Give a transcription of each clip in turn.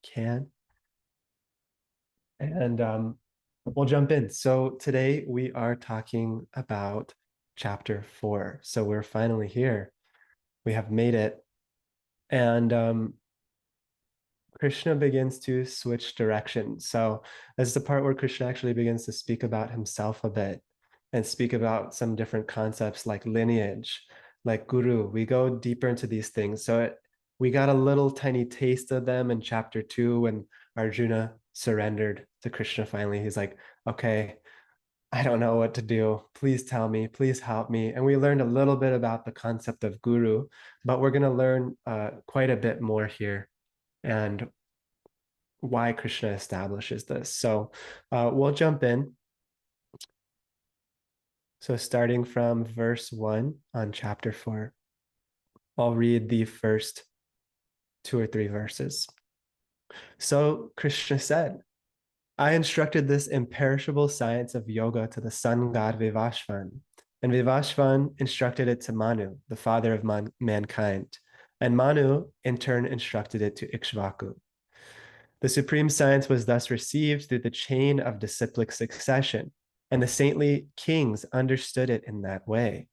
can. And we'll jump in. So today we are talking about chapter 4. So we're finally here. We have made it. And Krishna begins to switch directions. So this is the part where Krishna actually begins to speak about himself a bit and speak about some different concepts like lineage, like guru. We go deeper into these things. We got a little tiny taste of them in chapter 2 when Arjuna surrendered to Krishna finally. He's like, okay, I don't know what to do. Please tell me, please help me. And we learned a little bit about the concept of guru, but we're going to learn quite a bit more here and why Krishna establishes this. So we'll jump in. So starting from verse 1 on chapter 4, I'll read the first 2 or 3 verses. So Krishna said, I instructed this imperishable science of yoga to the sun god Vivashvan, and Vivashvan instructed it to Manu, the father of mankind, and Manu in turn instructed it to Ikshvaku. The supreme science was thus received through the chain of disciplic succession, and the saintly kings understood it in that way.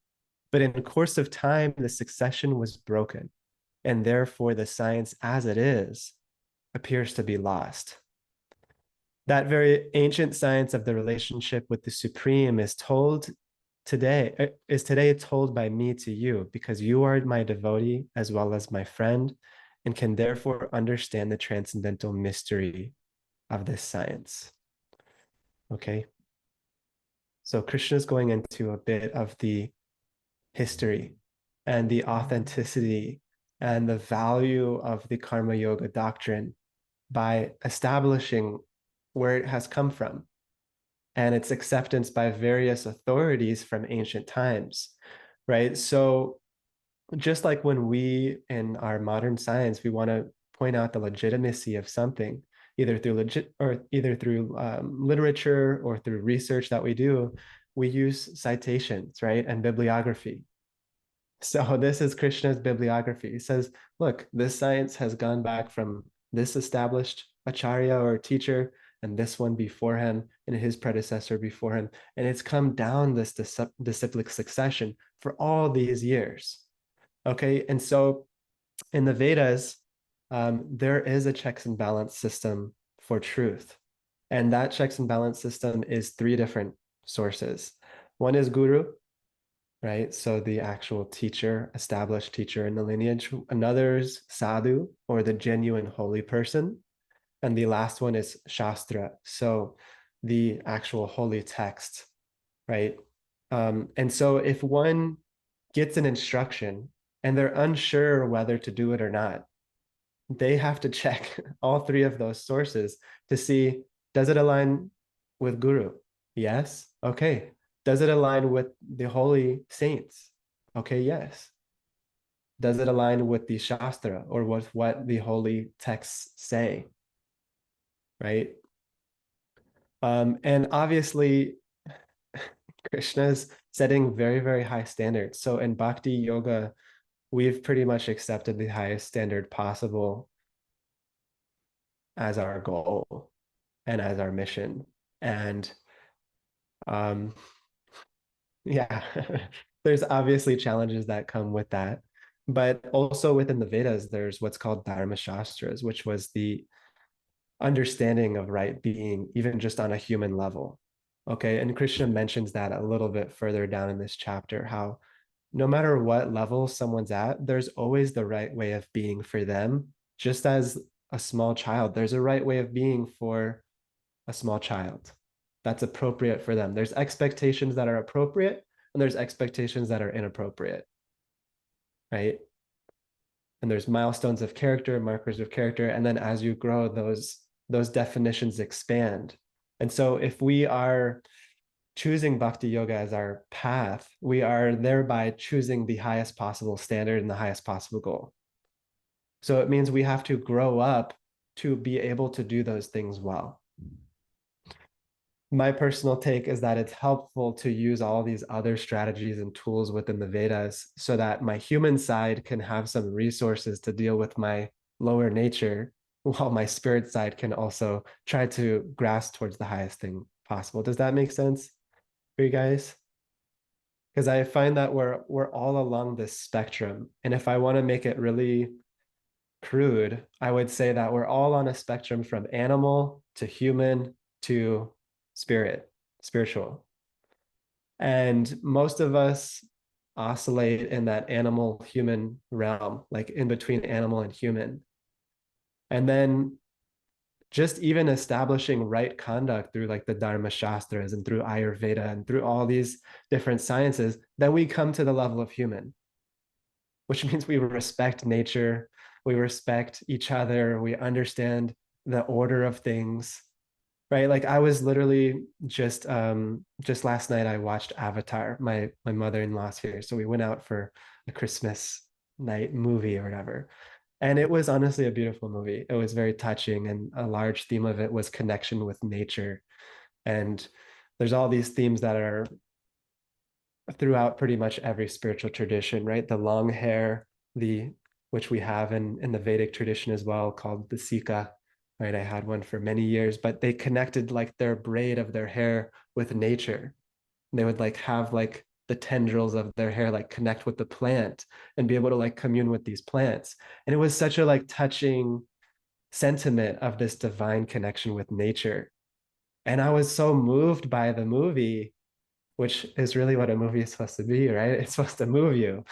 But in course of time, the succession was broken, and therefore the science as it is appears to be lost. That very ancient science of the relationship with the supreme is today told by me to you, because you are my devotee as well as my friend, and can therefore understand the transcendental mystery of this science. Okay. So Krishna is going into a bit of the history and the authenticity and the value of the karma yoga doctrine by establishing where it has come from and its acceptance by various authorities from ancient times, right? So just like when we in our modern science, we want to point out the legitimacy of something, either through literature or through research that we do, we use citations, right, and bibliography. So this is Krishna's bibliography. He says, look, this science has gone back from this established acharya or teacher and this one before him and his predecessor before him. And it's come down this disciplic succession for all these years. Okay. And so in the Vedas, there is a checks and balance system for truth. And that checks and balance system is 3 different sources. One is guru, right? So the actual teacher, established teacher in the lineage. Another is sadhu, or the genuine holy person. And the last one is shastra, so the actual holy text, right? And so if one gets an instruction and they're unsure whether to do it or not, they have to check all 3 of those sources to see, does it align with guru? Yes. Okay. Does it align with the holy saints? Okay, yes. Does it align with the Shastra or with what the holy texts say? Right? And obviously, Krishna's setting very, very high standards. So in Bhakti Yoga, we've pretty much accepted the highest standard possible as our goal and as our mission. And um, yeah, there's obviously challenges that come with that. But also within the Vedas, there's what's called Dharma Shastras, which was the understanding of right being, even just on a human level. Okay. And Krishna mentions that a little bit further down in this chapter, how no matter what level someone's at, there's always the right way of being for them. Just as a small child, there's a right way of being for a small child that's appropriate for them. There's expectations that are appropriate and there's expectations that are inappropriate, right? And there's milestones of character, markers of character, and then as you grow, those definitions expand. And so if we are choosing bhakti yoga as our path, we are thereby choosing the highest possible standard and the highest possible goal. So it means we have to grow up to be able to do those things well. My personal take is that it's helpful to use all these other strategies and tools within the Vedas so that my human side can have some resources to deal with my lower nature, while my spirit side can also try to grasp towards the highest thing possible. Does that make sense for you guys? Because I find that we're all along this spectrum. And if I want to make it really crude, I would say that we're all on a spectrum from animal to human to spirit, spiritual. And most of us oscillate in that animal human realm, like in between animal and human. And then just even establishing right conduct through like the Dharma Shastras and through Ayurveda and through all these different sciences, then we come to the level of human, which means we respect nature, we respect each other, we understand the order of things, right? Like I was literally just last night I watched Avatar. My mother-in-law's here, so we went out for a Christmas night movie or whatever. And it was honestly a beautiful movie. It was very touching, and a large theme of it was connection with nature. And there's all these themes that are throughout pretty much every spiritual tradition, right? The long hair, the which we have in the Vedic tradition as well, called the Sika, right? I had one for many years, but they connected like their braid of their hair with nature. And they would like have like the tendrils of their hair like connect with the plant and be able to like commune with these plants. And it was such a like touching sentiment of this divine connection with nature. And I was so moved by the movie, which is really what a movie is supposed to be, right? It's supposed to move you.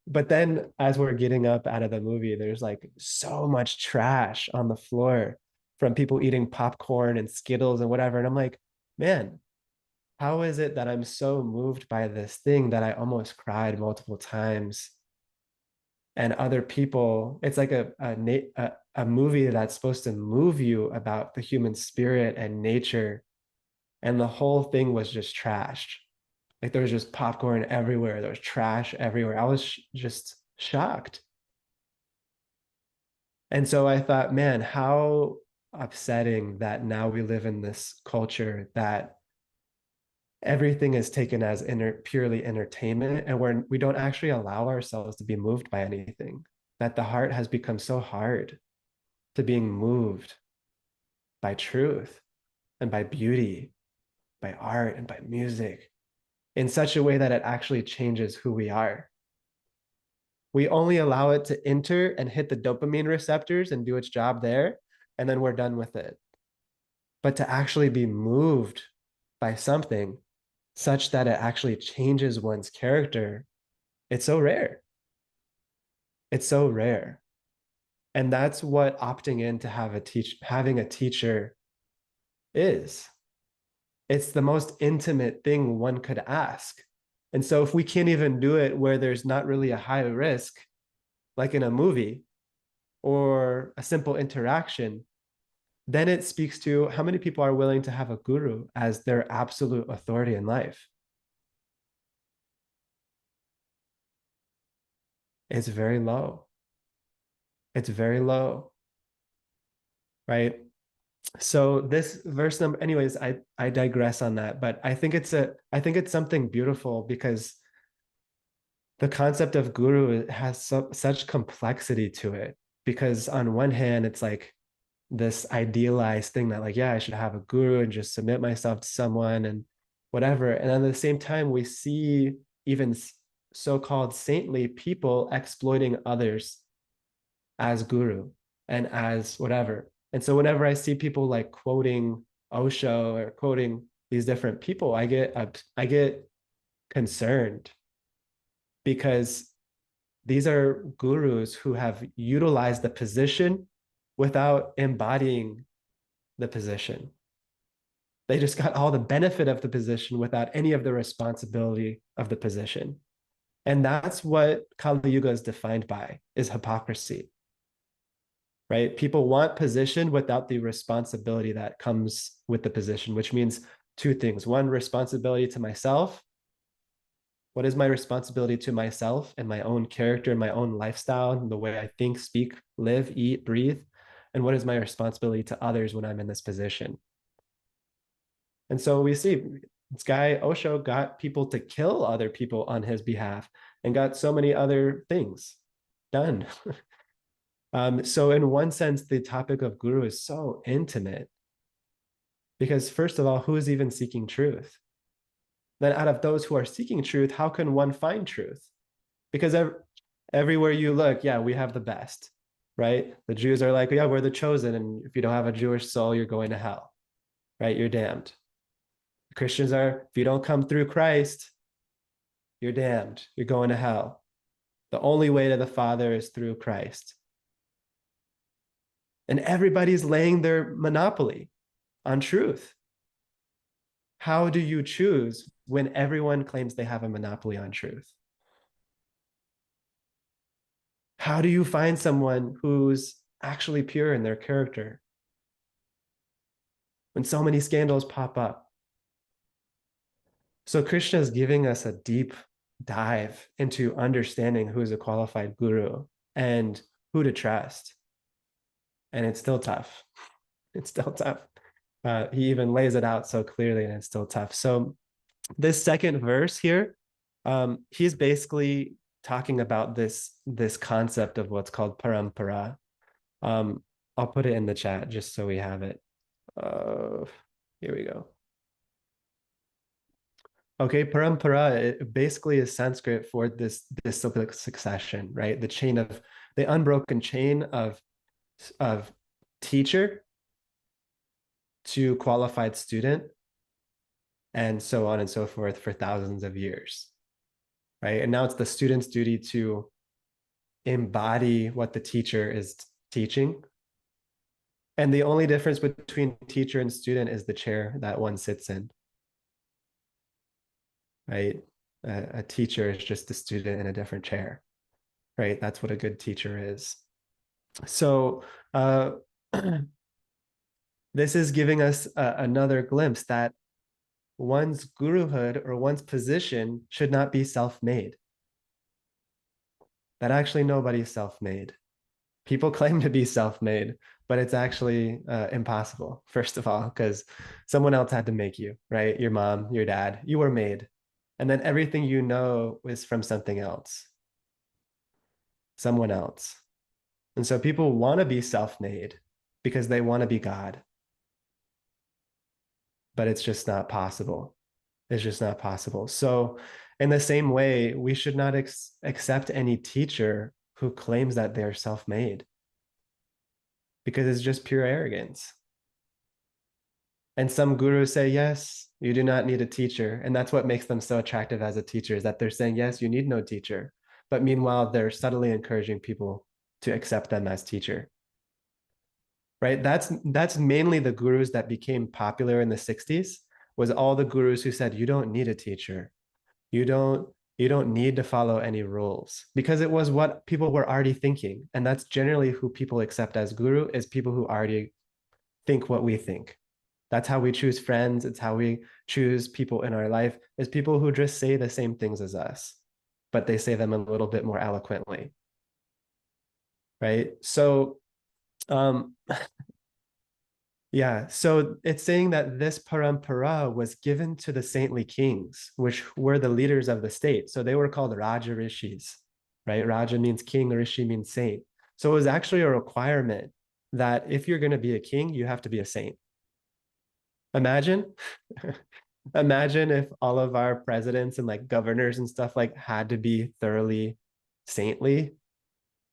But then as we're getting up out of the movie, there's like so much trash on the floor from people eating popcorn and Skittles and whatever. And I'm like, man, how is it that I'm so moved by this thing that I almost cried multiple times? And other people, it's like a movie that's supposed to move you about the human spirit and nature. And the whole thing was just trashed. Like there was just popcorn everywhere. There was trash everywhere. I was just shocked. And so I thought, man, how upsetting that now we live in this culture that everything is taken as purely entertainment, and we don't actually allow ourselves to be moved by anything. That the heart has become so hard to being moved by truth and by beauty, by art and by music in such a way that it actually changes who we are. We only allow it to enter and hit the dopamine receptors and do its job there, and then we're done with it. But to actually be moved by something such that it actually changes one's character, it's so rare. It's so rare. And that's what opting in to having a teacher is. It's the most intimate thing one could ask. And so if we can't even do it where there's not really a high risk, like in a movie or a simple interaction, then it speaks to how many people are willing to have a guru as their absolute authority in life. It's very low. It's very low, right? So this verse number, anyways, I digress on that, but I think it's something beautiful because the concept of guru has such complexity to it. Because on one hand, it's like this idealized thing that like, yeah, I should have a guru and just submit myself to someone and whatever. And at the same time, we see even so-called saintly people exploiting others as guru and as whatever. And so whenever I see people like quoting Osho or quoting these different people, I get concerned because these are gurus who have utilized the position without embodying the position. They just got all the benefit of the position without any of the responsibility of the position. And that's what Kali Yuga is defined by, is hypocrisy, right? People want position without the responsibility that comes with the position, which means two things. One, responsibility to myself. What is my responsibility to myself and my own character and my own lifestyle and the way I think, speak, live, eat, breathe? And what is my responsibility to others when I'm in this position? And so we see this guy Osho got people to kill other people on his behalf and got so many other things done So in one sense, the topic of guru is so intimate because first of all, who is even seeking truth? Then out of those who are seeking truth, how can one find truth? Because everywhere you look, yeah, we have the best, right? The Jews are like, yeah, we're the chosen. And if you don't have a Jewish soul, you're going to hell, right? You're damned. Christians are, if you don't come through Christ, you're damned. You're going to hell. The only way to the Father is through Christ. And everybody's laying their monopoly on truth. How do you choose when everyone claims they have a monopoly on truth? How do you find someone who's actually pure in their character when so many scandals pop up? So Krishna is giving us a deep dive into understanding who is a qualified guru and who to trust. And it's still tough. It's still tough. He even lays it out so clearly, and it's still tough. So this second verse here, he's basically talking about this concept of what's called parampara. Um, I'll put it in the chat just so we have it. Here we go. Okay, parampara it basically is Sanskrit for this cyclic succession, right? The unbroken chain of teacher to qualified student and so on and so forth for thousands of years, right? And now it's the student's duty to embody what the teacher is teaching. And the only difference between teacher and student is the chair that one sits in, right? A teacher is just a student in a different chair, right? That's what a good teacher is. So this is giving us another glimpse that one's guruhood or one's position should not be self-made. That actually nobody's self-made. People claim to be self-made, but it's actually impossible, first of all, because someone else had to make you, right? Your mom, your dad, you were made. And then everything you know is from something else, someone else. And so people want to be self-made because they want to be God, but it's just not possible. It's just not possible. So in the same way, we should not accept any teacher who claims that they're self-made because it's just pure arrogance. And some gurus say, yes, you do not need a teacher. And that's what makes them so attractive as a teacher is that they're saying, yes, you need no teacher. But meanwhile, they're subtly encouraging people to accept them as teacher. Right? That's mainly the gurus that became popular in the 60s, was all the gurus who said, you don't need a teacher. You don't you don't need to follow any rules because it was what people were already thinking. And that's generally who people accept as guru is people who already think what we think. That's how we choose friends. It's how we choose people in our life is people who just say the same things as us, but they say them a little bit more eloquently. Right. So, um, yeah. So it's saying that this parampara was given to the saintly kings, which were the leaders of the state. So they were called Raja Rishis, right? Raja means king, Rishi means saint. So it was actually a requirement that if you're going to be a king, you have to be a saint. Imagine, imagine if all of our presidents and like governors and stuff like had to be thoroughly saintly,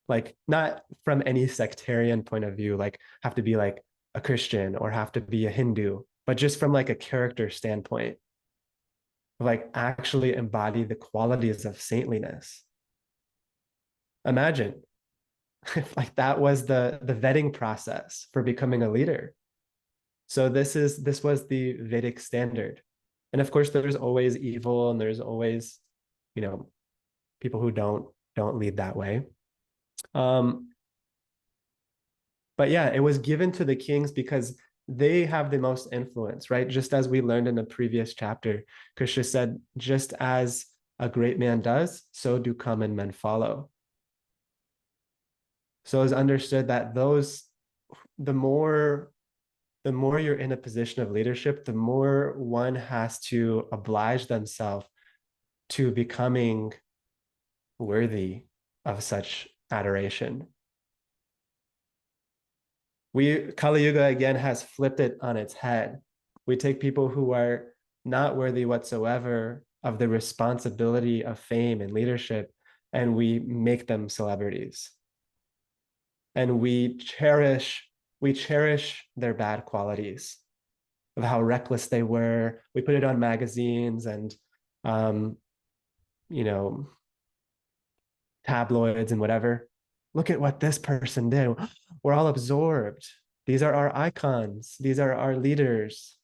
like not from any sectarian point of view, like have to be like a Christian or have to be a Hindu, but just from like a character standpoint, like actually embody the qualities of saintliness. Imagine if like that was the vetting process for becoming a leader. So this was the Vedic standard. And of course, there's always evil and there's always, you know, people who don't lead that way. Um, but yeah, it was given to the kings because they have the most influence, right? Just as we learned in the previous chapter, Krishna said, just as a great man does, so do common men follow. So it's understood that the more the more you're in a position of leadership, the more one has to oblige themselves to becoming worthy of such adoration. Kali Yuga again has flipped it on its head. We take people who are not worthy whatsoever of the responsibility of fame and leadership, and we make them celebrities. And we cherish their bad qualities of how reckless they were. We put it on magazines and um, you know, tabloids and whatever. Look at what this person did. We're all absorbed. These are our icons. These are our leaders.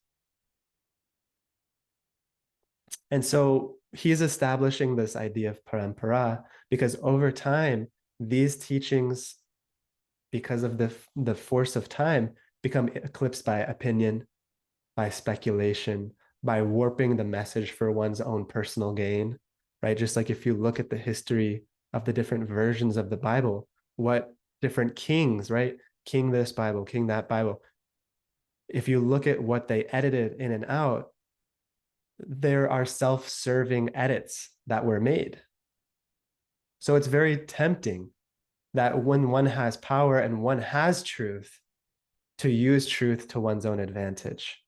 And so he's establishing this idea of parampara because over time, these teachings, because of the force of time, become eclipsed by opinion, by speculation, by warping the message for one's own personal gain, right? Just like if you look at the history of the different versions of the Bible, what different kings, right? King this Bible, king that Bible. If you look at what they edited in and out, there are self-serving edits that were made. So it's very tempting that when one has power and one has truth, to use truth to one's own advantage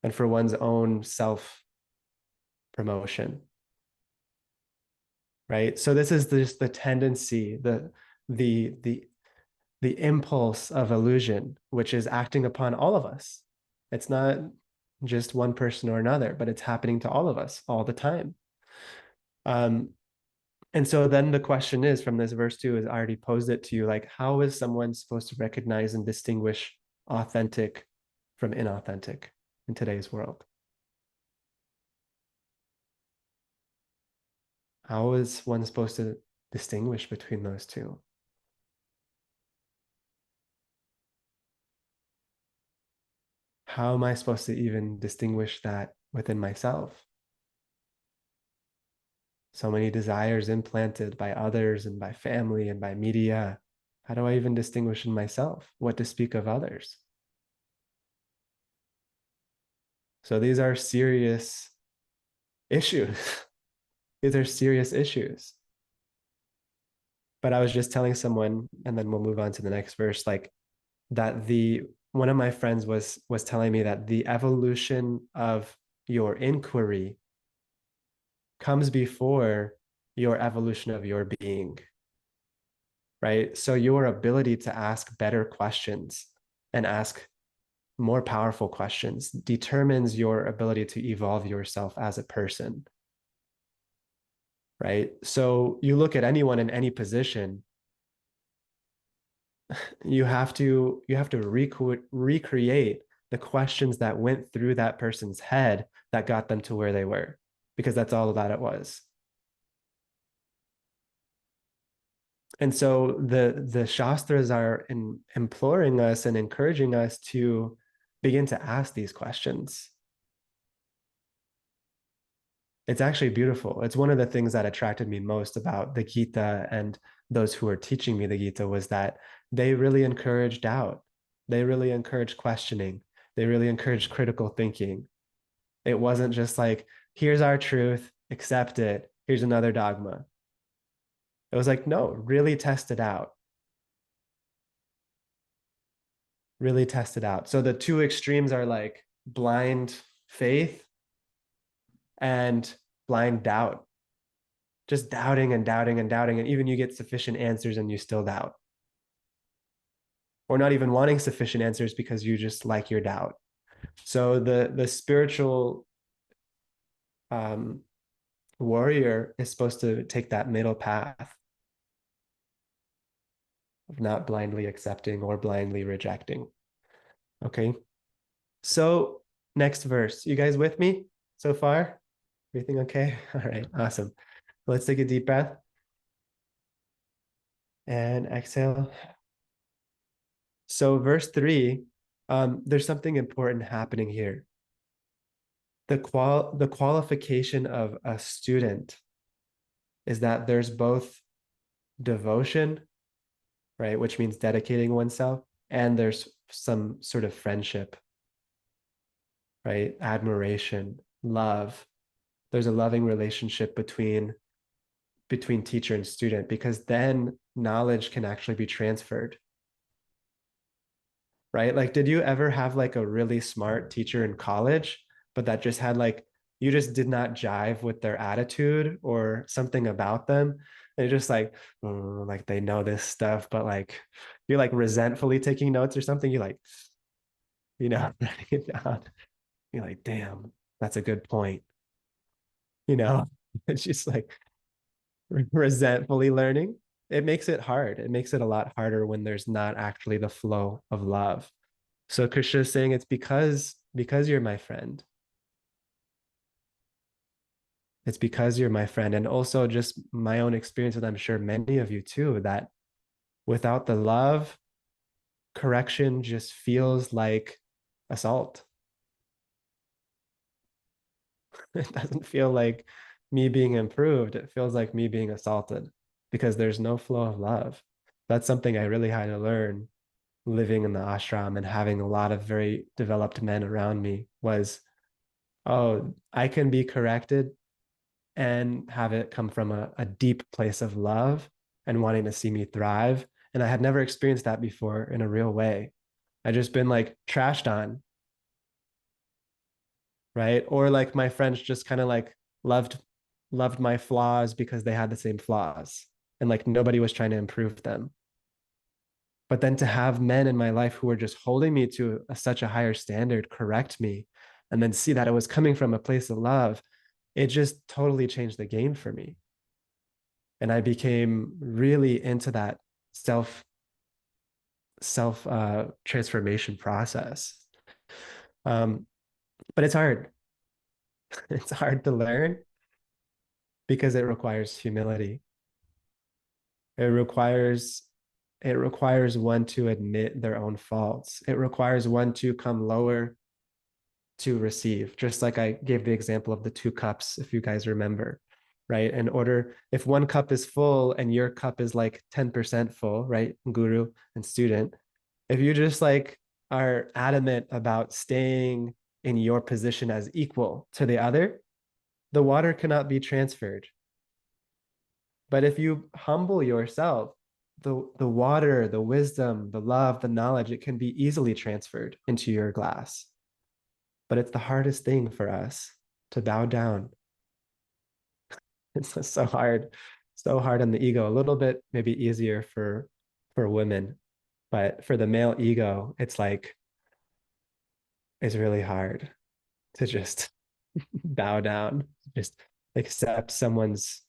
and for one's own self promotion, right? So this is just the tendency, the the the impulse of illusion, which is acting upon all of us. It's not just one person or another, but it's happening to all of us all the time. Um, and so then the question is from this verse two, is I already posed it to you, like, how is someone supposed to recognize and distinguish authentic from inauthentic in today's world? How is one supposed to distinguish between those two? How am I supposed to even distinguish that within myself? So many desires implanted by others and by family and by media. How do I even distinguish in myself what to speak of others? So these are serious issues. These are serious issues. But I was just telling someone, and then we'll move on to the next verse, like that the one of my friends was telling me that the evolution of your inquiry comes before your evolution of your being, right? So your ability to ask better questions and ask more powerful questions determines your ability to evolve yourself as a person, right? So you look at anyone in any position, you have to recreate the questions that went through that person's head that got them to where they were, because that's all that it was. And so the Shastras are imploring us and encouraging us to begin to ask these questions. It's actually beautiful. It's one of the things that attracted me most about the Gita and those who were teaching me the Gita was that they really encouraged doubt. They really encouraged questioning. They really encouraged critical thinking. It wasn't just like, here's our truth, accept it. Here's another dogma. It was like, no, really test it out. Really test it out. So the two extremes are like blind faith and blind doubt, just doubting and doubting and doubting. And even you get sufficient answers and you still doubt, or not even wanting sufficient answers because you just like your doubt. So the spiritual um, warrior is supposed to take that middle path of not blindly accepting or blindly rejecting. Okay. So next verse. You guys with me so far? Everything okay? All right, awesome. Let's take a deep breath and exhale. So verse three, there's something important happening here. The qualification of a student is that there's both devotion, right, which means dedicating oneself, and there's some sort of friendship, right? Admiration, love. There's a loving relationship between teacher and student, because then knowledge can actually be transferred. right? Like, did you ever have like a really smart teacher in college, but that just had like, you just did not jive with their attitude or something about them? They're just like, like they know this stuff, but like you're like resentfully taking notes or something. You like, writing it down. You're like, damn, that's a good point. You know, it's just like resentfully learning. It makes it hard. It makes it a lot harder when there's not actually the flow of love. So Krishna is saying it's because you're my friend. It's because you're my friend. And also just my own experience with, I'm sure many of you too, that without the love, correction just feels like assault. It doesn't feel like me being improved. It feels like me being assaulted because there's no flow of love. That's something I really had to learn living in the ashram and having a lot of very developed men around me was, oh, I can be corrected and have it come from a deep place of love and wanting to see me thrive. And I had never experienced that before in a real way. I just been like trashed on, right? Or like my friends just kind of like loved my flaws because they had the same flaws and like nobody was trying to improve them. But then to have men in my life who were just holding me to such a higher standard, correct me, and then see that it was coming from a place of love, it just totally changed the game for me. And I became really into that self transformation process. Um, but it's hard. It's hard to learn because it requires humility. It requires it requires one to admit their own faults. It requires one to come lower to receive. Just like I gave the example of the two cups, if you guys remember, right? In order, if one cup is full and your cup is like 10% full, right? Guru and student, if you just like are adamant about staying in your position as equal to the other, the water cannot be transferred. But if you humble yourself, the water, the wisdom, the love, the knowledge, it can be easily transferred into your glass. But it's the hardest thing for us to bow down. It's just so hard on the ego. A little bit maybe easier for women, but for the male ego, it's really hard to just bow down, just accept someone's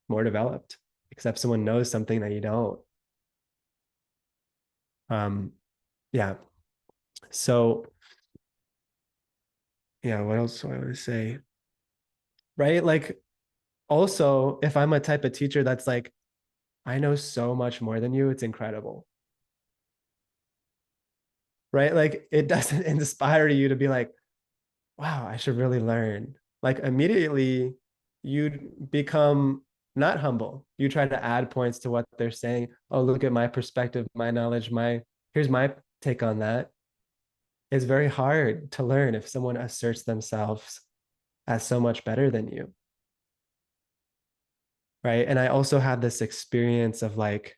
more developed, accept someone knows something that you don't. Um, yeah. So yeah, what else do I want to say? Right? Like also, if I'm a type of teacher that's like, I know so much more than you, it's incredible. Right? Like it doesn't inspire you to be like, wow, I should really learn. Like immediately you become not humble. You try to add points to what they're saying. Oh, look at my perspective, my knowledge, here's my take on that. It's very hard to learn if someone asserts themselves as so much better than you. Right. And I also had this experience of like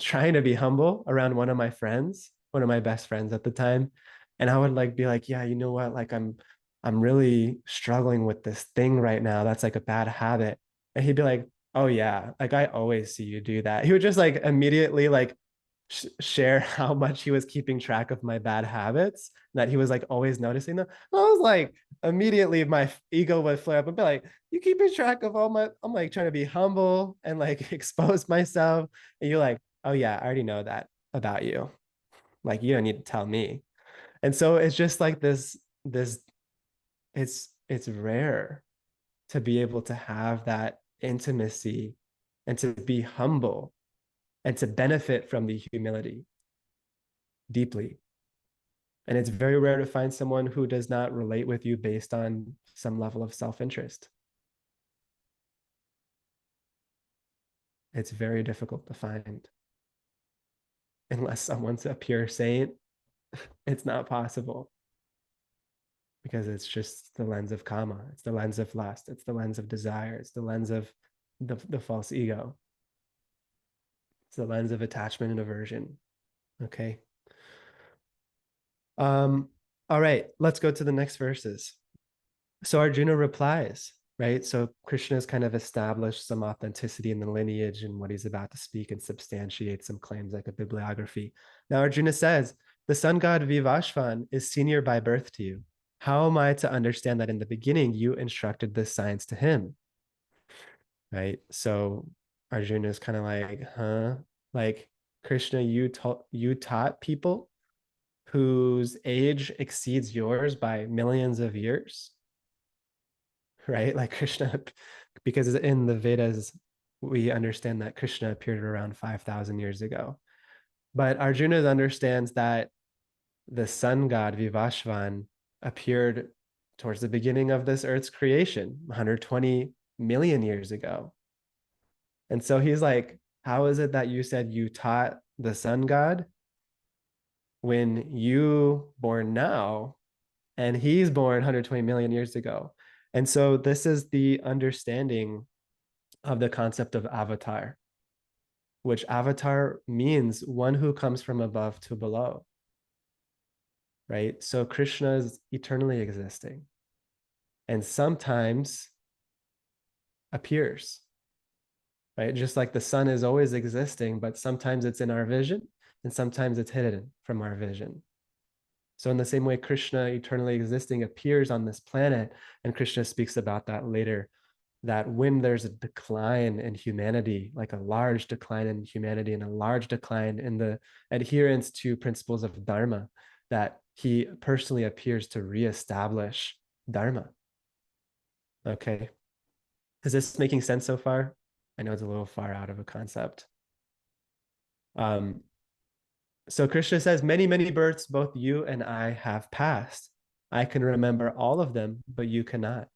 trying to be humble around one of my friends, one of my best friends at the time. And I would like be like, yeah, you know what? Like I'm really struggling with this thing right now. That's like a bad habit. And he'd be like, oh yeah, like I always see you do that. He would just like immediately like share how much he was keeping track of my bad habits, that he was like always noticing them. I was like, immediately my ego would flare up and be like, you keeping track of all my, I'm like trying to be humble and like expose myself. And you're like, oh yeah, I already know that about you. Like you don't need to tell me. And so it's just like this, it's rare to be able to have that intimacy and to be humble and to benefit from the humility deeply. And it's very rare to find someone who does not relate with you based on some level of self-interest. It's very difficult to find. Unless someone's a pure saint, it's not possible because it's just the lens of karma. It's the lens of lust. It's the lens of desire. It's the lens of the false ego. It's the lens of attachment and aversion. Okay. Um, all right, let's go to the next verses. So Arjuna replies, right? So Krishna has kind of established some authenticity in the lineage and what he's about to speak and substantiate some claims like a bibliography. Now Arjuna says, the sun god Vivashvan is senior by birth to you. How am I to understand that in the beginning you instructed this science to him? Right? So Arjuna is kind of like, huh? Like Krishna, you taught people whose age exceeds yours by millions of years, right? Like Krishna, because in the Vedas, we understand that Krishna appeared around 5,000 years ago. But Arjuna understands that the sun god Vivashvan appeared towards the beginning of this earth's creation, 120 million years ago. And so he's like, how is it that you said you taught the sun god when you born now and he's born 120 million years ago? And so this is the understanding of the concept of avatar, which avatar means one who comes from above to below, right? So Krishna is eternally existing and sometimes appears, right? Just like the sun is always existing, but sometimes it's in our vision and sometimes it's hidden from our vision. So in the same way, Krishna eternally existing appears on this planet, and Krishna speaks about that later, that when there's a decline in humanity, like a large decline in humanity and a large decline in the adherence to principles of Dharma, that he personally appears to reestablish Dharma. Okay. Is this making sense so far? I know it's a little far out of a concept. Um, so Krishna says, many, many births both you and I have passed. I can remember all of them, but you cannot.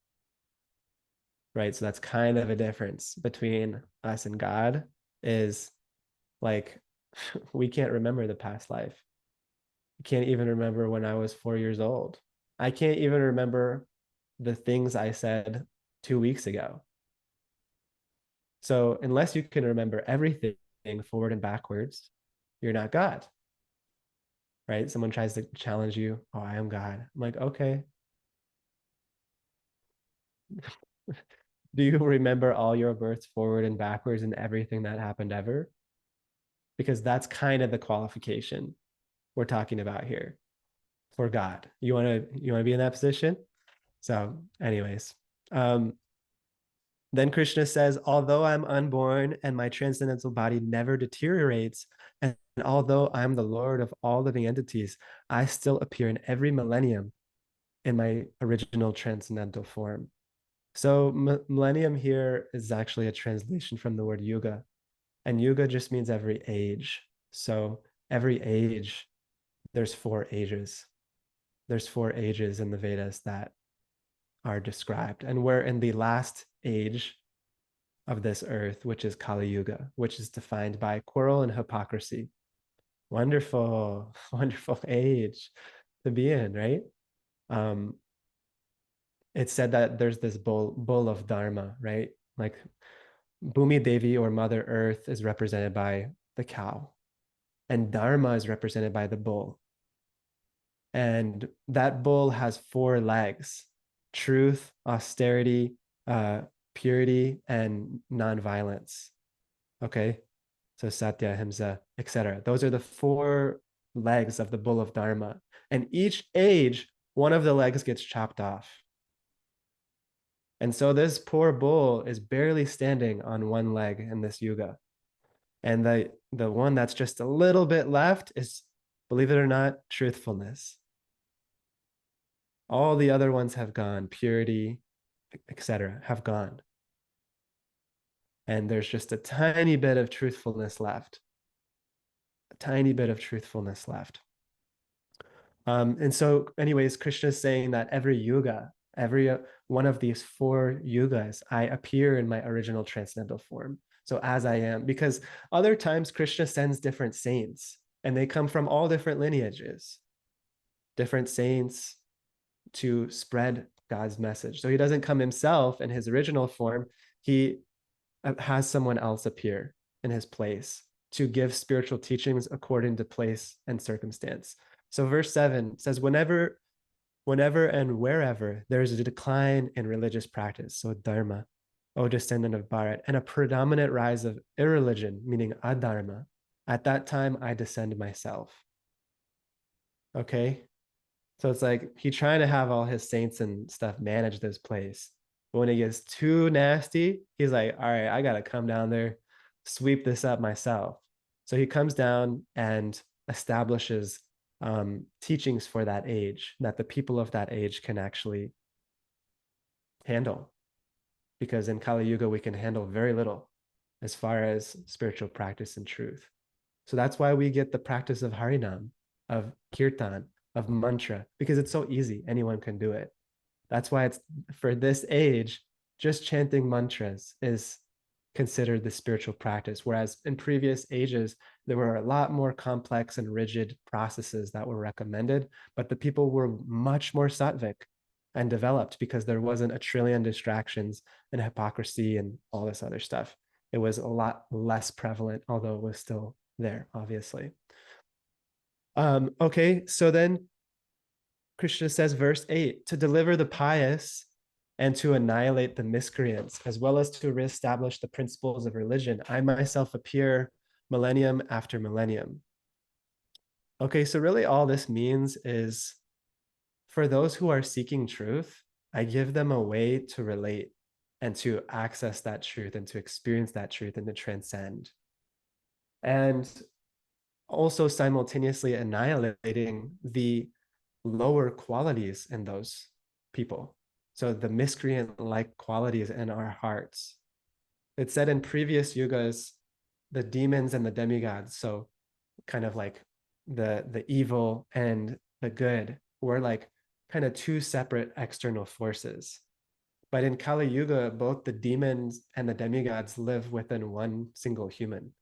Right? So that's kind of a difference between us and God is like we can't remember the past life. I can't even remember when I was 4 years old. I can't even remember the things I said 2 weeks ago. So unless you can remember everything forward and backwards, you're not God. Right? Someone tries to challenge you, oh, I am God. I'm like, okay. Do you remember all your births forward and backwards and everything that happened ever? Because that's kind of the qualification we're talking about here for God. You want to be in that position? So, anyways, then Krishna says, although I'm unborn and my transcendental body never deteriorates, and although I'm the Lord of all living entities, I still appear in every millennium in my original transcendental form. So millennium here is actually a translation from the word yuga, and yuga just means every age. So every age, there's 4 ages. There's 4 ages in the Vedas that are described, and we're in the last age of this earth, which is Kali Yuga, which is defined by quarrel and hypocrisy. Wonderful, wonderful age to be in, right? Um, it's said that there's this bull of Dharma, right? Like Bhumi Devi or Mother Earth is represented by the cow, and Dharma is represented by the bull. And that bull has 4 legs: truth, austerity, purity, and nonviolence. Okay. So Satya, Himsa, etc. Those are the 4 legs of the bull of Dharma. And each age, one of the legs gets chopped off. And so this poor bull is barely standing on one leg in this yuga. And the one that's just a little bit left is, believe it or not, truthfulness. All the other ones have gone, purity, etc., have gone. And there's just a tiny bit of truthfulness left. A tiny bit of truthfulness left. And so, anyways, Krishna is saying that every yuga, every one of these 4 yugas, I appear in my original transcendental form. So as I am, because other times Krishna sends different saints, and they come from all different lineages, different saints to spread God's message. So he doesn't come himself in his original form. He has someone else appear in his place. to give spiritual teachings according to place and circumstance. So verse 7 says, whenever and wherever there is a decline in religious practice, so dharma, O descendant of Bharat, and a predominant rise of irreligion, meaning adharma, at that time I descend myself. Okay? So it's like he trying to have all his saints and stuff manage this place. But when it gets too nasty, he's like, all right, I gotta come down there, sweep this up myself. So he comes down and establishes teachings for that age that the people of that age can actually handle. Because in Kali Yuga, we can handle very little as far as spiritual practice and truth. So that's why we get the practice of Harinam, of Kirtan, of mantra, because it's so easy. Anyone can do it. That's why it's for this age, just chanting mantras is considered the spiritual practice. Whereas in previous ages, there were a lot more complex and rigid processes that were recommended, but the people were much more sattvic and developed because there wasn't a trillion distractions and hypocrisy and all this other stuff. It was a lot less prevalent, although it was still there, obviously. Okay, so then Krishna says, verse 8, to deliver the pious and to annihilate the miscreants, as well as to reestablish the principles of religion, I myself appear millennium after millennium. Okay, so really all this means is for those who are seeking truth, I give them a way to relate and to access that truth and to experience that truth and to transcend. And also simultaneously annihilating the lower qualities in those people. So the miscreant-like qualities in our hearts. It said in previous yugas, the demons and the demigods, so kind of like the evil and the good, were like kind of two separate external forces. But in Kali Yuga, both the demons and the demigods live within one single human.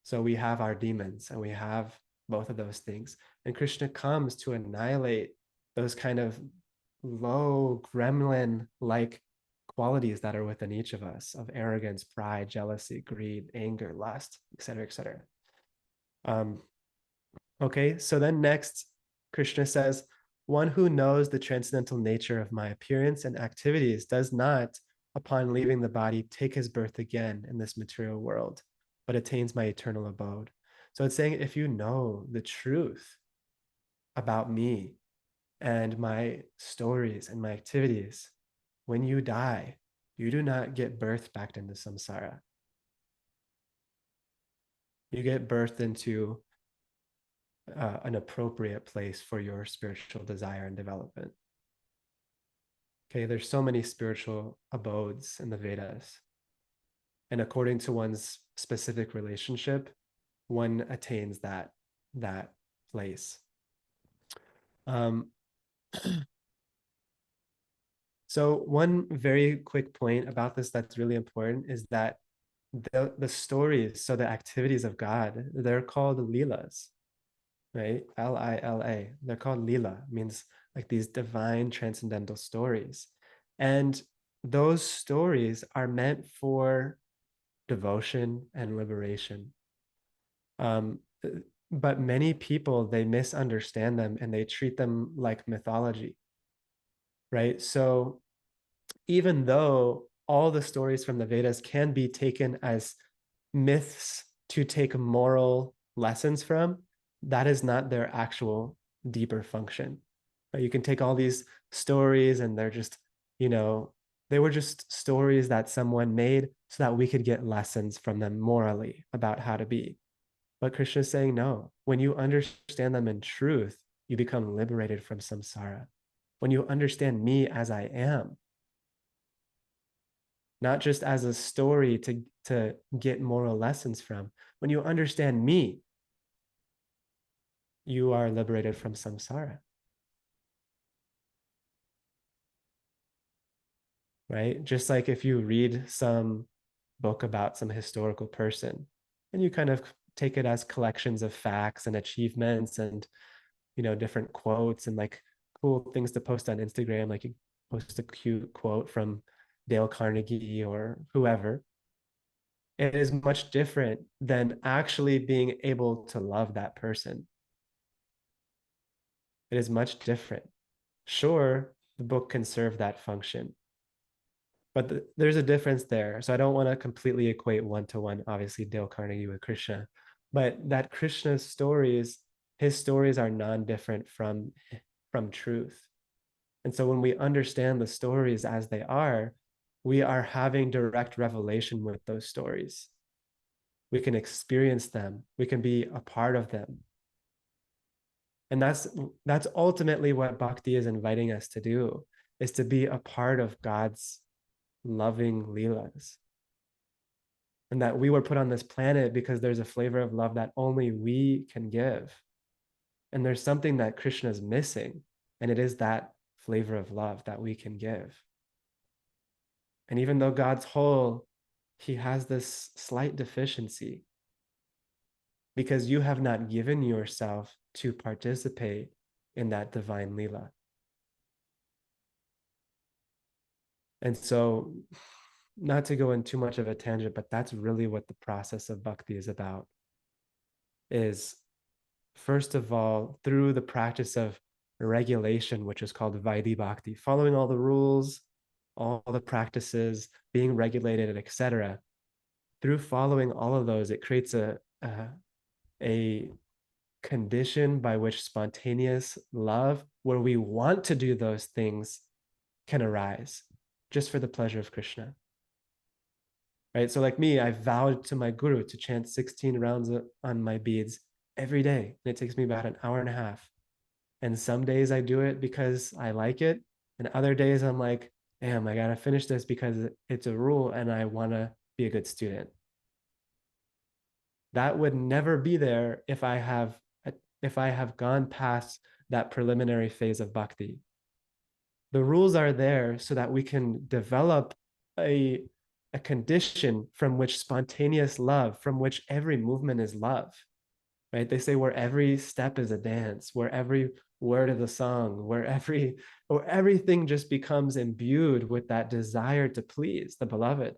So we have our demons and we have both of those things. And Krishna comes to annihilate those kind of low gremlin-like qualities that are within each of us of arrogance, pride, jealousy, greed, anger, lust, etc., etc. Okay, so then next, Krishna says, one who knows the transcendental nature of my appearance and activities does not, upon leaving the body, take his birth again in this material world, but attains my eternal abode. So it's saying if you know the truth about me and my stories and my activities, when you die, you do not get birthed back into samsara. You get birthed into an appropriate place for your spiritual desire and development. Okay, there's so many spiritual abodes in the Vedas. And according to one's specific relationship, one attains that place. So one very quick point about this that's really important is that the stories, so the activities of God, they're called leelas, right? Lila. They're called lila, means like these divine transcendental stories. And those stories are meant for devotion and liberation. Um, but many people, they misunderstand them and they treat them like mythology, right? So even though all the stories from the Vedas can be taken as myths to take moral lessons from, that is not their actual deeper function. You can take all these stories and they're just, they were just stories that someone made so that we could get lessons from them morally about how to be. But Krishna is saying, no, when you understand them in truth, you become liberated from samsara. When you understand me as I am, not just as a story to get moral lessons from. When you understand me, you are liberated from samsara. Right? Just like if you read some book about some historical person and you kind of take it as collections of facts and achievements and different quotes and like cool things to post on Instagram, like you post a cute quote from Dale Carnegie or whoever. It is much different than actually being able to love that person. It is much different. Sure, the book can serve that function, but there's a difference there. So I don't want to completely equate one to one, obviously, Dale Carnegie with Krishna, but that Krishna's stories, his stories are non-different from truth. And so when we understand the stories as they are, we are having direct revelation with those stories. We can experience them. We can be a part of them. And that's ultimately what bhakti is inviting us to do, is to be a part of God's loving leelas. And that we were put on this planet because there's a flavor of love that only we can give. And there's something that Krishna is missing, and it is that flavor of love that we can give. And even though God's whole, he has this slight deficiency because you have not given yourself to participate in that divine Leela. And so, not to go in too much of a tangent, but that's really what the process of bhakti is about. Is first of all, through the practice of regulation, which is called Vaidhi Bhakti, following all the rules, all the practices, being regulated, etc. Through following all of those, it creates a condition by which spontaneous love, where we want to do those things, can arise just for the pleasure of Krishna. Right? So, like me, I vowed to my guru to chant 16 rounds on my beads every day. And it takes me about an hour and a half. And some days I do it because I like it. And other days I'm like, damn, I got to finish this because it's a rule and I want to be a good student. That would never be there if I have gone past that preliminary phase of bhakti. The rules are there so that we can develop a, a condition from which spontaneous love, from which every movement is love, right? They say where every step is a dance, where every word of the song, where everything just becomes imbued with that desire to please the beloved.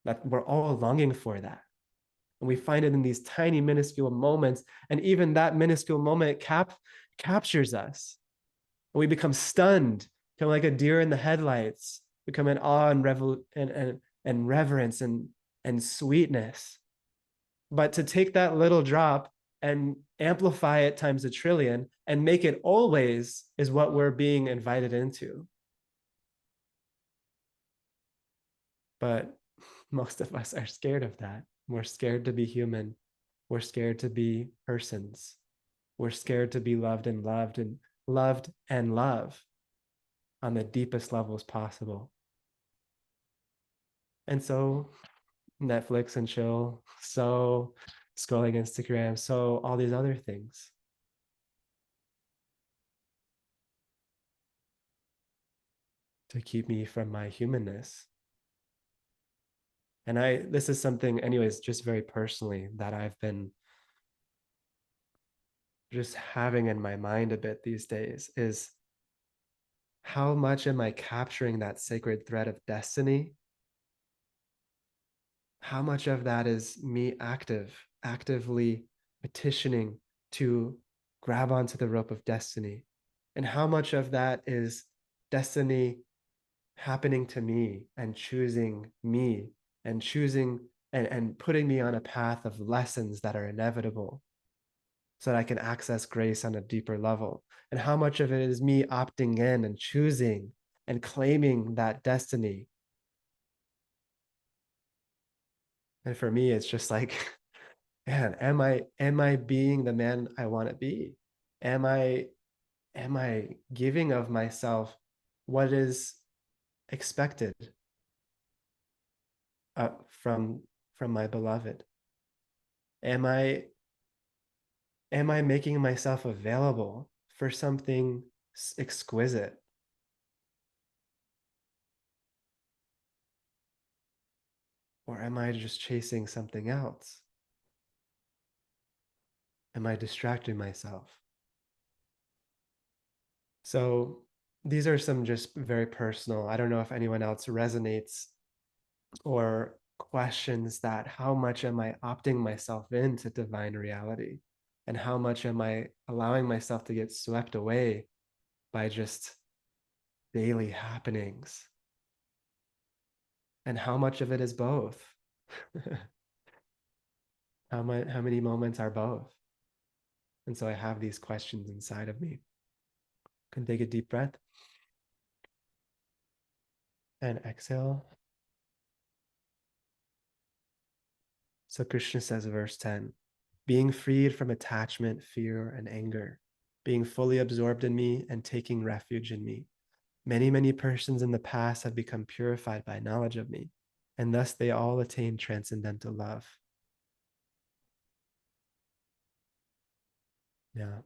That we're all longing for that. And we find it in these tiny, minuscule moments. And even that minuscule moment captures us. And we become stunned, kind of like a deer in the headlights, become in awe and reverence and sweetness. But to take that little drop and amplify it times a trillion and make it always is what we're being invited into. But most of us are scared of that. We're scared to be human. We're scared to be persons. We're scared to be loved and love on the deepest levels possible. And so Netflix and chill, so scrolling Instagram, so all these other things to keep me from my humanness. And this is something, anyways, just very personally that I've been just having in my mind a bit these days is how much am I capturing that sacred thread of destiny? How much of that is me actively petitioning to grab onto the rope of destiny? And how much of that is destiny happening to me and choosing me and choosing and putting me on a path of lessons that are inevitable so that I can access grace on a deeper level? And how much of it is me opting in and choosing and claiming that destiny? And for me, it's just like, man, am I being the man I want to be? Am I am I giving of myself what is expected from my beloved? Am I making myself available for something exquisite? Or am I just chasing something else? Am I distracting myself? So these are some just very personal. I don't know if anyone else resonates or questions that how much am I opting myself into divine reality? And how much am I allowing myself to get swept away by just daily happenings? And how much of it is both? How many moments are both? And so I have these questions inside of me. Can take a deep breath and exhale. So Krishna says, verse 10, being freed from attachment, fear, and anger, being fully absorbed in me and taking refuge in me. Many, many persons in the past have become purified by knowledge of me, and thus they all attain transcendental love. Yeah.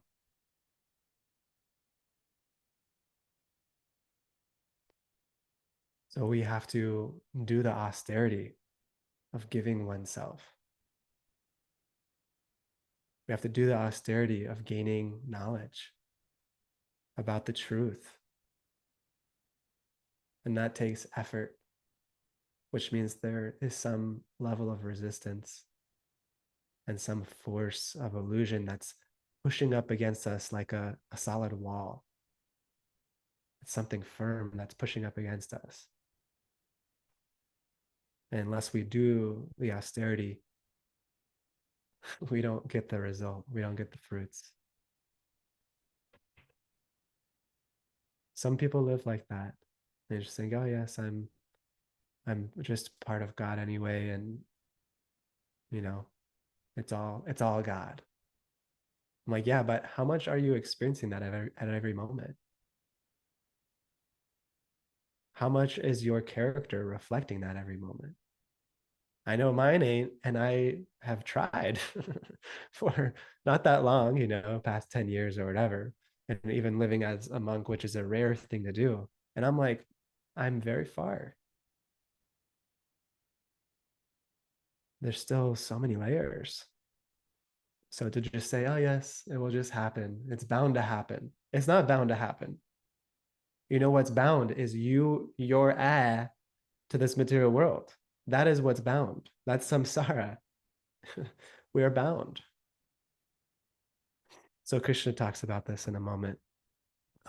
So we have to do the austerity of giving oneself. We have to do the austerity of gaining knowledge about the truth. And that takes effort, which means there is some level of resistance and some force of illusion that's pushing up against us like a solid wall. It's something firm that's pushing up against us. And unless we do the austerity, we don't get the result. We don't get the fruits. Some people live like that. They just think, oh yes, I'm just part of God anyway, and you know, it's all God. I'm like, yeah, but how much are you experiencing that at every moment? How much is your character reflecting that every moment? I know mine ain't, and I have tried for not that long, past 10 years or whatever, and even living as a monk, which is a rare thing to do. And I'm like, I'm very far. There's still so many layers. So to just say, oh, yes, it will just happen, it's bound to happen. It's not bound to happen. What's bound is your to this material world. That is what's bound. That's samsara. We are bound. So Krishna talks about this in a moment.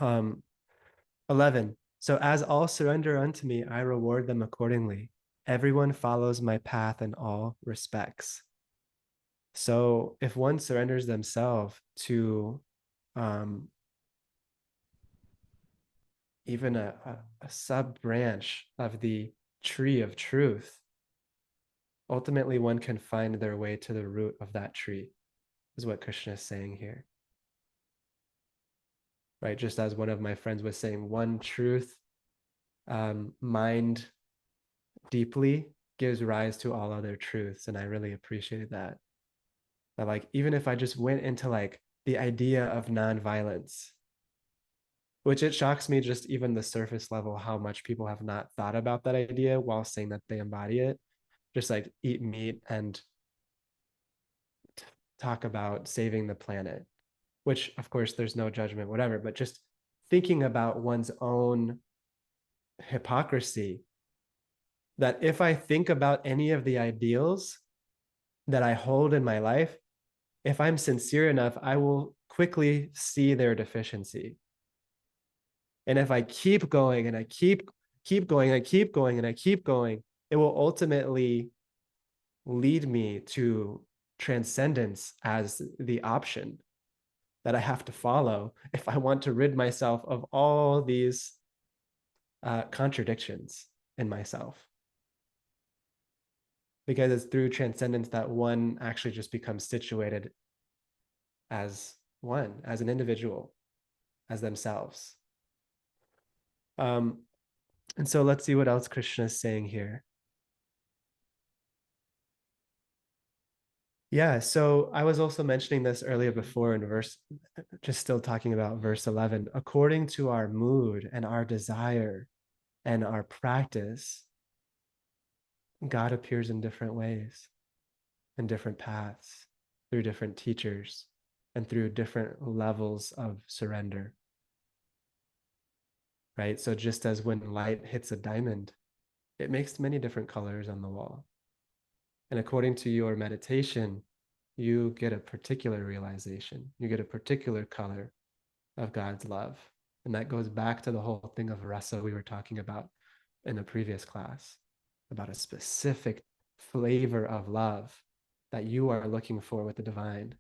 11. So as all surrender unto me, I reward them accordingly. Everyone follows my path in all respects. So if one surrenders themselves to um, even a sub branch of the tree of truth, ultimately one can find their way to the root of that tree, is what Krishna is saying here. Right? Just as one of my friends was saying, one truth, mind deeply gives rise to all other truths. And I really appreciated that. But like, even if I just went into like the idea of nonviolence, which it shocks me just even the surface level, how much people have not thought about that idea while saying that they embody it. Just like eat meat and talk about saving the planet, which of course there's no judgment, whatever, but just thinking about one's own hypocrisy, that if I think about any of the ideals that I hold in my life, if I'm sincere enough, I will quickly see their deficiency. And if I keep going and I keep going, I keep going and I keep going, it will ultimately lead me to transcendence as the option that I have to follow if I want to rid myself of all these contradictions in myself. Because it's through transcendence that one actually just becomes situated as one, as an individual, as themselves. Um, and so let's see what else Krishna is saying here. Yeah, so I was also mentioning this earlier before in just still talking about verse 11. According to our mood and our desire and our practice, God appears in different ways, in different paths, through different teachers, and through different levels of surrender. Right? So just as when light hits a diamond, it makes many different colors on the wall. And according to your meditation, you get a particular realization, you get a particular color of God's love. And that goes back to the whole thing of rasa we were talking about in a previous class, about a specific flavor of love that you are looking for with the divine.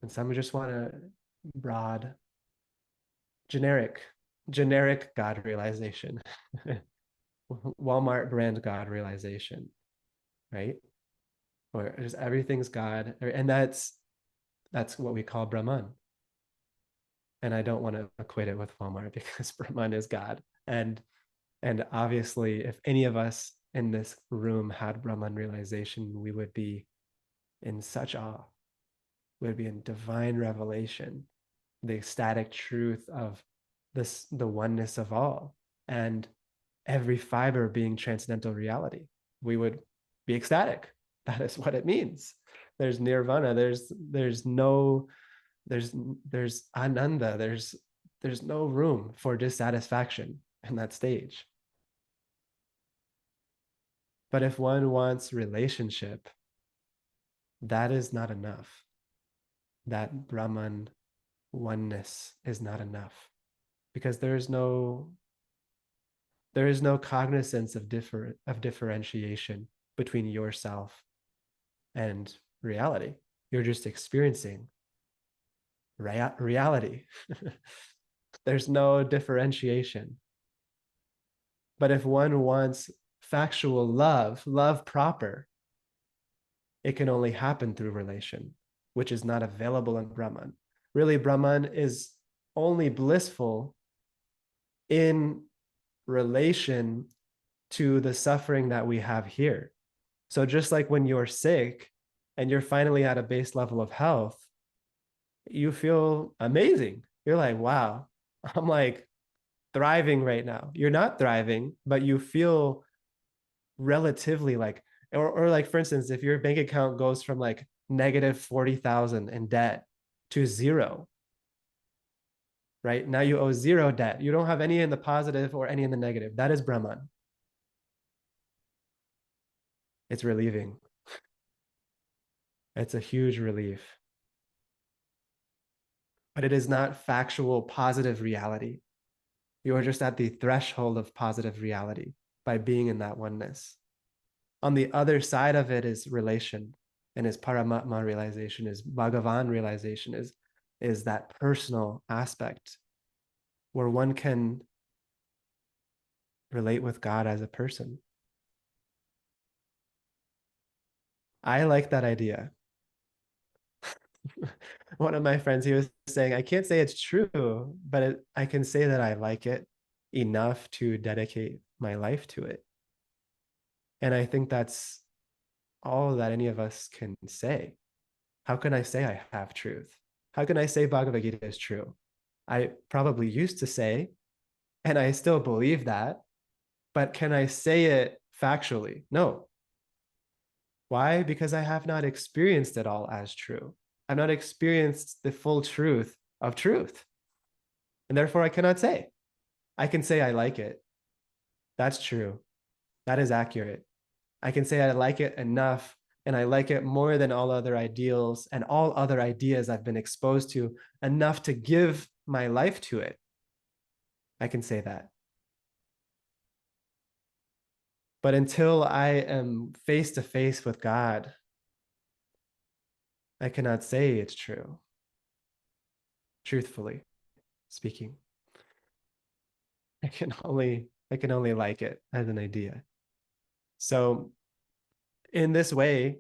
And some just want a broad, generic, generic God realization, Walmart brand God realization, right? Or just everything's God. And that's what we call Brahman. And I don't want to equate it with Walmart because Brahman is God. And obviously, if any of us in this room had Brahman realization, we would be in such awe. We would be in divine revelation, the ecstatic truth of this, the oneness of all, and every fiber being transcendental reality. We would be ecstatic. That is what it means. There's nirvana. There's no there's ananda. There's no room for dissatisfaction in that stage. But if one wants relationship, that is not enough. That Brahman oneness is not enough because there is no cognizance of differentiation between yourself and reality. You're just experiencing reality. There's no differentiation. But if one wants factual love, love proper, it can only happen through relation, which is not available in Brahman. Really, Brahman is only blissful in relation to the suffering that we have here. So just like when you're sick and you're finally at a base level of health, you feel amazing. You're like, wow, I'm like thriving right now. You're not thriving, but you feel relatively like, or like, for instance, if your bank account goes from like negative 40,000 in debt to zero, right? Now you owe zero debt. You don't have any in the positive or any in the negative. That is Brahman. It's relieving. It's a huge relief. But it is not factual positive reality. You are just at the threshold of positive reality by being in that oneness. On the other side of it is relation, and is Paramatma realization, is Bhagavan realization, is that personal aspect where one can relate with God as a person. I like that idea. One of my friends, he was saying, I can't say it's true, but I can say that I like it enough to dedicate my life to it. And I think that's all that any of us can say. How can I say I have truth? How can I say Bhagavad Gita is true? I probably used to say, and I still believe that, but can I say it factually? No. Why? Because I have not experienced it all as true. I've not experienced the full truth of truth. And therefore, I cannot say. I can say I like it. That's true. That is accurate. I can say I like it enough, and I like it more than all other ideals and all other ideas I've been exposed to, enough to give my life to it. I can say that. But until I am face to face with God, I cannot say it's true, truthfully speaking. I can only like it as an idea. So in this way,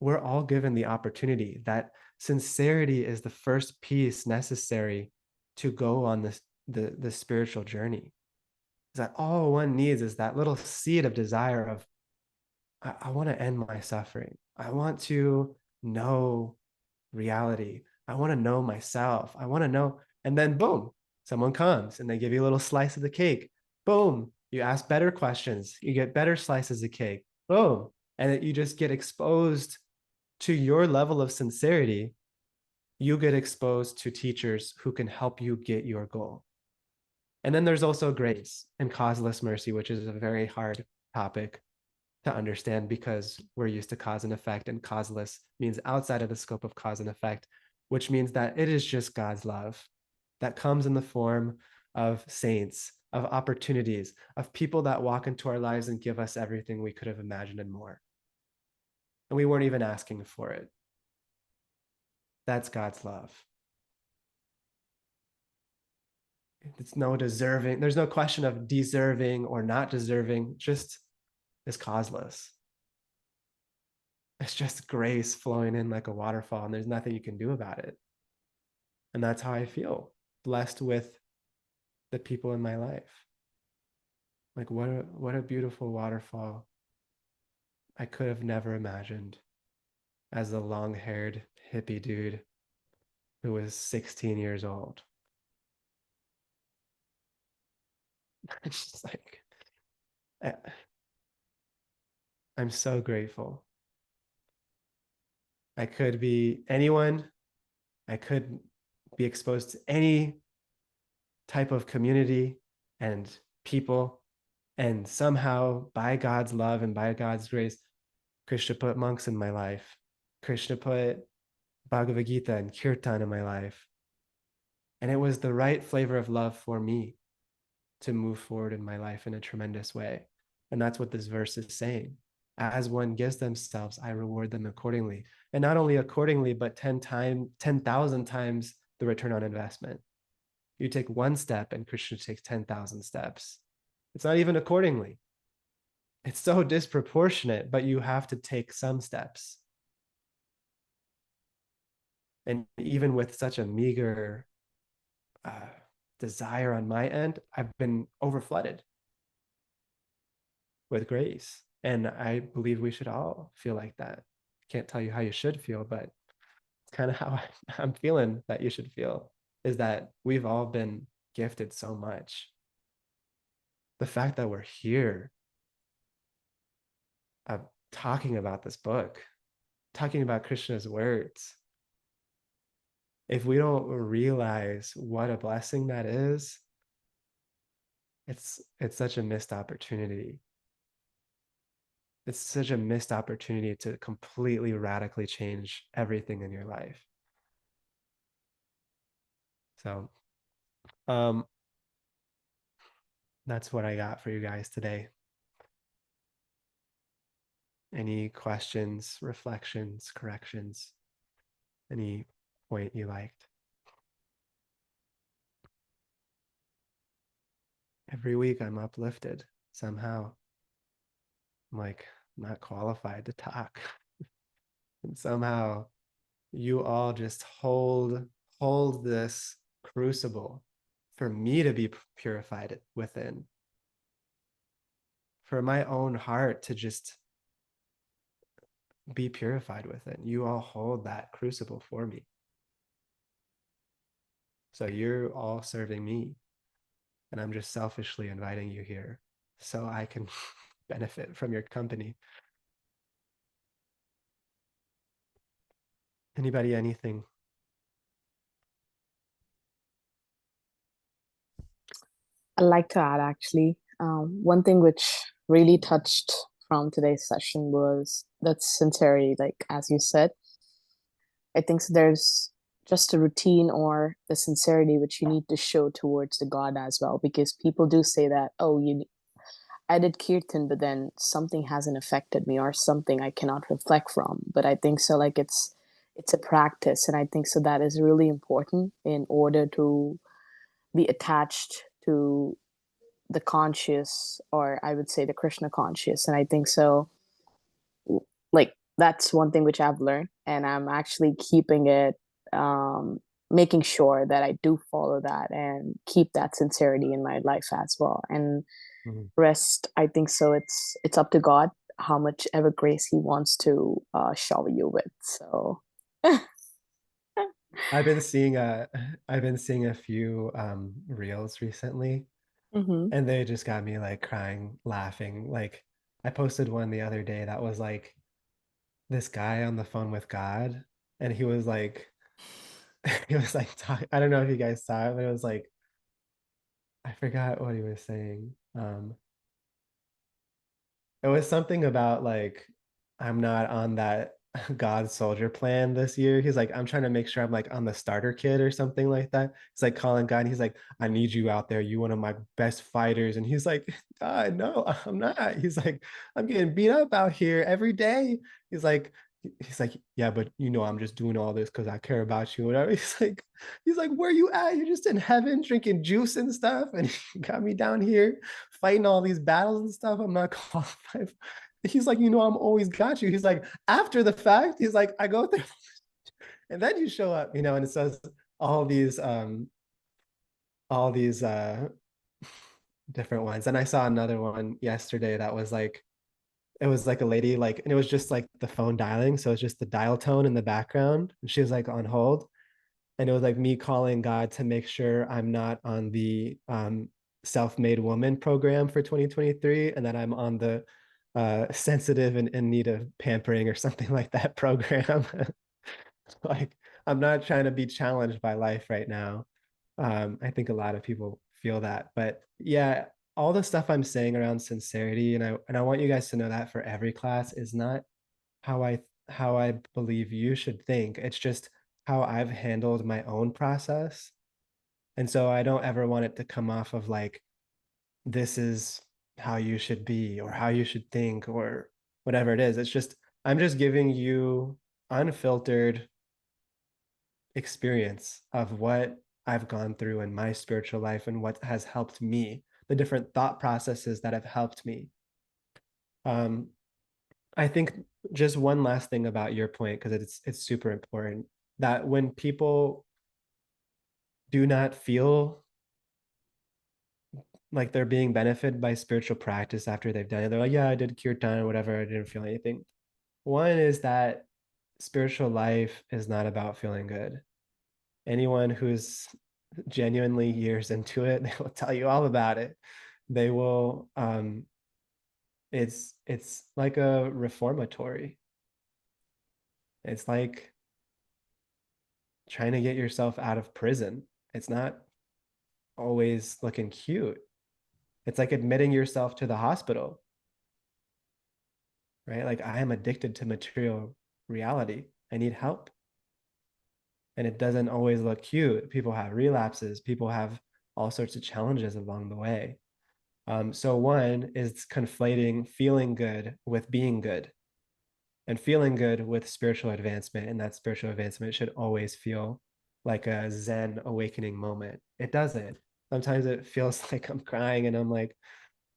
we're all given the opportunity that sincerity is the first piece necessary to go on the spiritual journey. Is that all one needs is that little seed of desire of, I want to end my suffering. I want to know reality. I want to know myself. I want to know. And then boom, someone comes and they give you a little slice of the cake. Boom, you ask better questions. You get better slices of cake. Boom. And you just get exposed to your level of sincerity. You get exposed to teachers who can help you get your goal. And then there's also grace and causeless mercy, which is a very hard topic to understand because we're used to cause and effect, and causeless means outside of the scope of cause and effect, which means that it is just God's love that comes in the form of saints, of opportunities, of people that walk into our lives and give us everything we could have imagined and more. And we weren't even asking for it. That's God's love. It's no deserving. There's no question of deserving or not deserving. Just is causeless. It's just grace flowing in like a waterfall, and there's nothing you can do about it. And that's how I feel, blessed with the people in my life. Like what a beautiful waterfall. I could have never imagined as a long-haired hippie dude who was 16 years old. It's just like I'm so grateful. I could be anyone. I could be exposed to any type of community and people. And somehow, by God's love and by God's grace, Krishna put monks in my life. Krishna put Bhagavad Gita and Kirtan in my life. And it was the right flavor of love for me to move forward in my life in a tremendous way. And that's what this verse is saying. As one gives themselves, I reward them accordingly. And not only accordingly, but 10,000 times the return on investment. You take one step and Krishna takes 10,000 steps. It's not even accordingly. It's so disproportionate, but you have to take some steps. And even with such a meager desire on my end, I've been overflooded with grace. And I believe we should all feel like that. Can't tell you how you should feel, but it's kind of how I'm feeling that you should feel, is that we've all been gifted so much. The fact that we're here talking about this book, talking about Krishna's words, if we don't realize what a blessing that is, it's such a missed opportunity. It's such a missed opportunity to completely radically change everything in your life. So um that's what I got for you guys today. Any questions, reflections, corrections, any point you liked? Every week I'm uplifted somehow. I'm like not qualified to talk. And somehow you all just hold this crucible for me to be purified within, for my own heart to just be purified within. You all hold that crucible for me. So you're all serving me, and I'm just selfishly inviting you here so I can benefit from your company. Anybody, anything? I'd like to add actually, one thing which really touched from today's session was that sincerity. Like, as you said, I think there's just a routine or the sincerity which you need to show towards the God as well, because people do say that, oh, I did kirtan, but then something hasn't affected me or something I cannot reflect from. But I think so, like it's a practice, and I think so that is really important in order to be attached to the conscious, or I would say the Krishna conscious. And I think so, like, that's one thing which I've learned, and I'm actually keeping it, making sure that I do follow that and keep that sincerity in my life as well. And Mhm. rest, I think so, it's up to God how much ever grace he wants to shower you with. So I've been seeing a I've been seeing a few reels recently, mm-hmm. and they just got me like crying, laughing. Like I posted one the other day that was like this guy on the phone with God, and he was like he was like talk, I don't know if you guys saw it, but it was like I forgot what he was saying. It was something about like I'm not on that God soldier plan this year. He's like, I'm trying to make sure I'm like on the starter kit or something like that. It's like calling God and he's like, I need you out there. You one of my best fighters. And he's like, God, no, I'm not. He's like, I'm getting beat up out here every day. He's like, he's like, yeah, but you know, I'm just doing all this because I care about you, whatever. He's like, where you at? You're just in heaven drinking juice and stuff. And he got me down here fighting all these battles and stuff. I'm not qualified. He's like, you know, I'm always got you. He's like, after the fact, he's like, I go there and then you show up, you know, and it says all these all these different ones. And I saw another one yesterday that was like it was like a lady like and it was just like the phone dialing. So it's just the dial tone in the background. And she was like on hold. And it was like me calling God to make sure I'm not on the self-made woman program for 2023 and that I'm on the sensitive and in need of pampering or something like that program. Like I'm not trying to be challenged by life right now. I think a lot of people feel that, but yeah, all the stuff I'm saying around sincerity, and I want you guys to know that for every class is not how I believe you should think. It's just how I've handled my own process. And so I don't ever want it to come off of like this is how you should be or how you should think or whatever it is. It's just I'm just giving you unfiltered experience of what I've gone through in my spiritual life and what has helped me, the different thought processes that have helped me. Um, I think just one last thing about your point, because it's super important that when people do not feel like they're being benefited by spiritual practice after they've done it, they're like, yeah, I did kirtan or whatever, I didn't feel anything. One is that spiritual life is not about feeling good. Anyone who's genuinely years into it, they will tell you all about it. They will it's like a reformatory. It's like trying to get yourself out of prison. It's not always looking cute. It's like admitting yourself to the hospital, right? Like I am addicted to material reality. I need help. And it doesn't always look cute. People have relapses, people have all sorts of challenges along the way. So one is conflating feeling good with being good and feeling good with spiritual advancement. And that spiritual advancement should always feel like a Zen awakening moment. It doesn't. Sometimes it feels like I'm crying and I'm like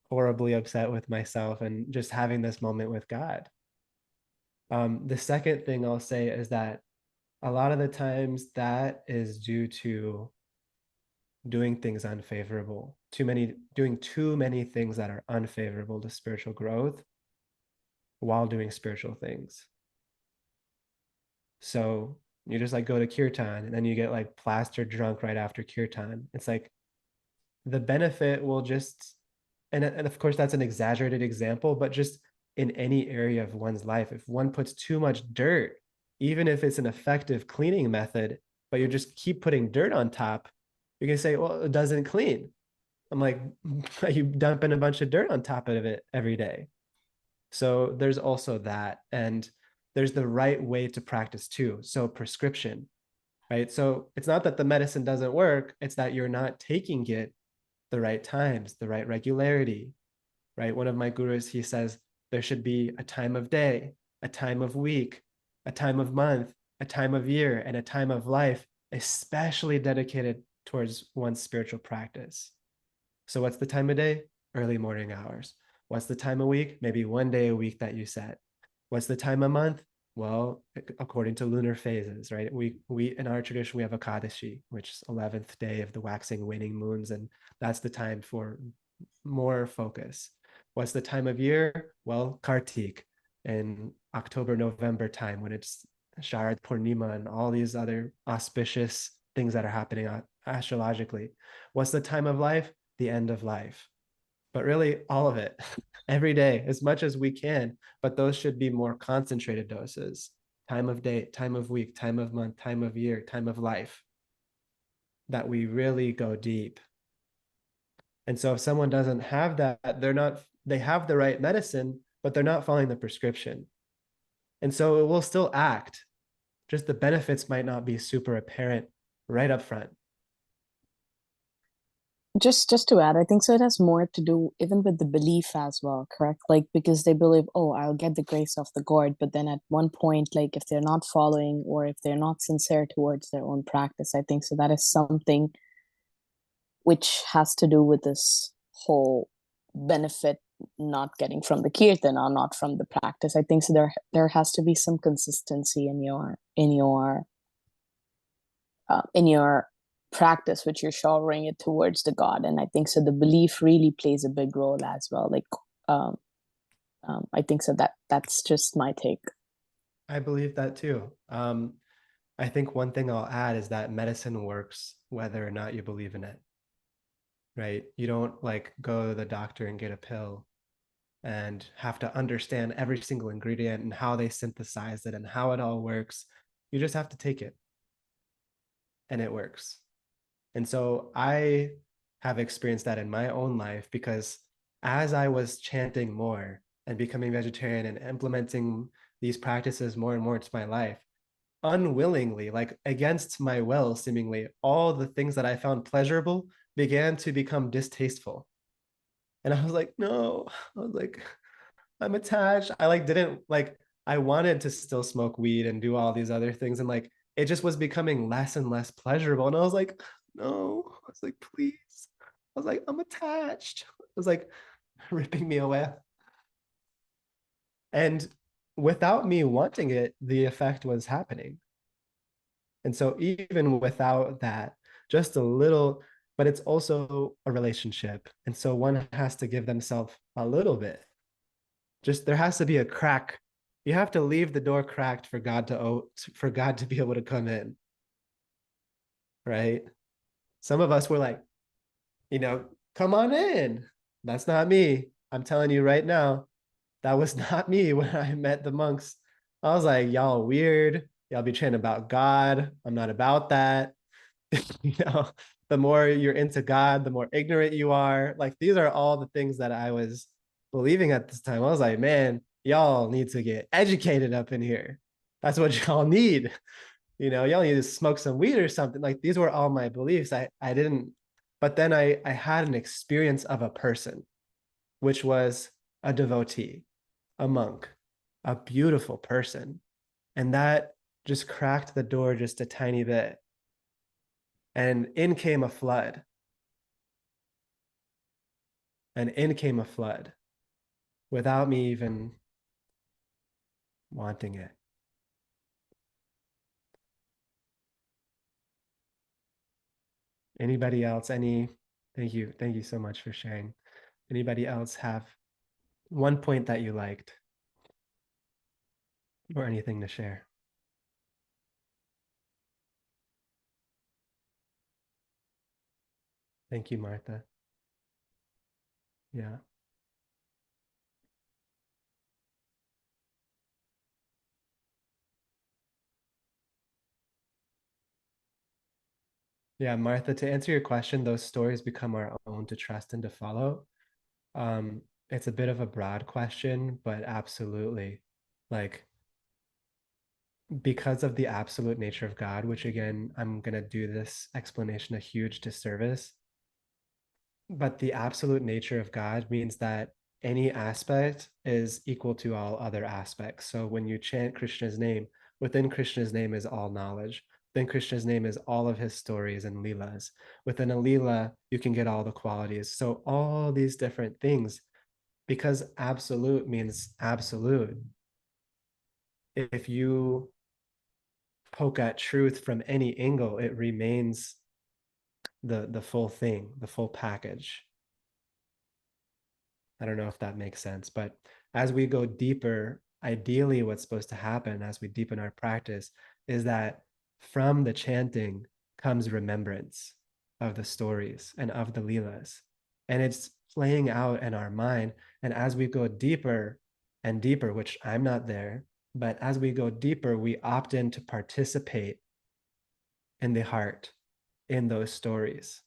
horribly upset with myself and just having this moment with God. The second thing I'll say is that a lot of the times that is due to doing things unfavorable, doing too many things that are unfavorable to spiritual growth while doing spiritual things. So you just like go to kirtan and then you get like plastered drunk right after kirtan. It's like the benefit will just, and of course that's an exaggerated example, but just in any area of one's life, if one puts too much dirt, even if it's an effective cleaning method, but you just keep putting dirt on top, you're gonna say, well, it doesn't clean. I'm like, you dumping a bunch of dirt on top of it every day. So there's also that. And there's the right way to practice too. So prescription, right? So it's not that the medicine doesn't work, it's that you're not taking it the right times, the right regularity, right? One of my gurus, he says there should be a time of day, a time of week, a time of month, a time of year, and a time of life, especially dedicated towards one's spiritual practice. So what's the time of day? Early morning hours. What's the time of week? Maybe one day a week that you set. What's the time of month? Well, according to lunar phases, right? We in our tradition we have Akadashi, which is 11th day of the waxing waning moons, and that's the time for more focus. What's the time of year? Well, Kartik in October, November time when it's Sharad Purnima and all these other auspicious things that are happening astrologically. What's the time of life? The end of life. But really, all of it, every day, as much as we can. But those should be more concentrated doses. Time of day, time of week, time of month, time of year, time of life, that we really go deep. And so if someone doesn't have that, they have the right medicine, but they're not following the prescription. And so it will still act, just the benefits might not be super apparent right up front. Just to add, I think so it has more to do even with the belief as well, correct? Like because they believe, oh, I'll get the grace of the God, but then at one point, like if they're not following or if they're not sincere towards their own practice, I think so that is something which has to do with this whole benefit not getting from the kirtan or not from the practice. I think so there has to be some consistency in your practice which you're showering it towards the God. And I think so the belief really plays a big role as well. Like um, I think so that's just my take. I believe that too. I think one thing I'll add is that medicine works whether or not you believe in it, right? You don't like go to the doctor and get a pill and have to understand every single ingredient and how they synthesize it and how it all works. You just have to take it and it works. And so I have experienced that in my own life because as I was chanting more and becoming vegetarian and implementing these practices more and more into my life, unwillingly, like against my will, seemingly, all the things that I found pleasurable began to become distasteful. And I was like, no, I was like, I'm attached. I like didn't like I wanted to still smoke weed and do all these other things. And like it just was becoming less and less pleasurable. And I was like, no. I was like, please. I was like, I'm attached. It was like ripping me away. And without me wanting it, the effect was happening. And so even without that, just a little, but it's also a relationship. And so one has to give themselves a little bit. Just there has to be a crack. You have to leave the door cracked for God to be able to come in, right? Some of us were like, you know, come on in. That's not me. I'm telling you right now, that was not me when I met the monks. I was like, y'all weird. Y'all be chanting about God. I'm not about that. You know, the more you're into God, the more ignorant you are. Like these are all the things that I was believing at this time. I was like, man, y'all need to get educated up in here. That's what y'all need. You know, y'all need to smoke some weed or something. Like these were all my beliefs. I didn't, but then I had an experience of a person, which was a devotee, a monk, a beautiful person. And that just cracked the door just a tiny bit. And in came a flood. And in came a flood without me even wanting it. Anybody else? Thank you so much for sharing. Anybody else have one point that you liked or anything to share? Thank you, Martha. Yeah. Yeah, Martha, to answer your question, those stories become our own to trust and to follow. It's a bit of a broad question, but absolutely. Like because of the absolute nature of God, which again, I'm going to do this explanation a huge disservice, but the absolute nature of God means that any aspect is equal to all other aspects. So when you chant Krishna's name, within Krishna's name is all knowledge. Within Krishna's name is all of his stories and leelas. Within a leela, you can get all the qualities. So all these different things, because absolute means absolute. If you poke at truth from any angle, it remains the full thing, the full package. I don't know if that makes sense, but as we go deeper, ideally what's supposed to happen as we deepen our practice is that from the chanting comes remembrance of the stories and of the leelas. And it's playing out in our mind. And as we go deeper and deeper, which I'm not there, but as we go deeper, we opt in to participate in the heart in those stories.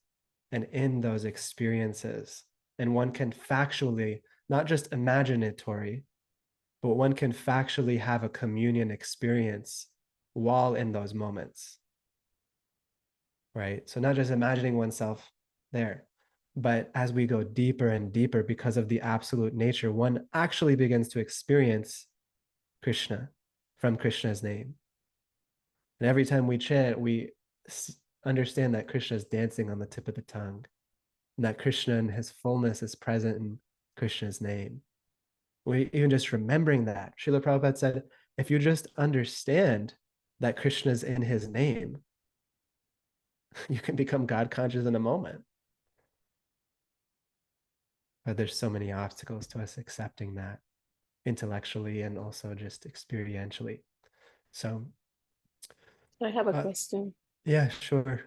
and in those experiences. And one can factually, not just imaginatory, but one can factually have a communion experience while in those moments, right? So not just imagining oneself there, but as we go deeper and deeper, because of the absolute nature, one actually begins to experience Krishna from Krishna's name. And every time we chant, we understand that Krishna is dancing on the tip of the tongue, and that Krishna in his fullness is present in Krishna's name. We even just remembering that. Srila Prabhupada said, if you just understand that Krishna is in his name, you can become God conscious in a moment. But there's so many obstacles to us accepting that intellectually and also just experientially. So, I have a question. Yeah, sure.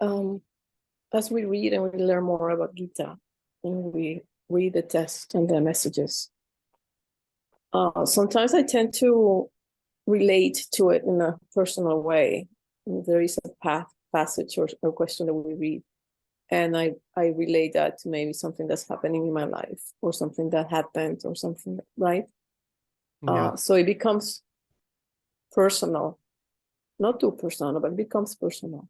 As we read and we learn more about Gita, and we read the text and the messages, sometimes I tend to relate to it in a personal way. There is a passage or question that we read, and I relate that to maybe something that's happening in my life or something that happened or something, right? Yeah. So it becomes personal, not too personal, but it becomes personal.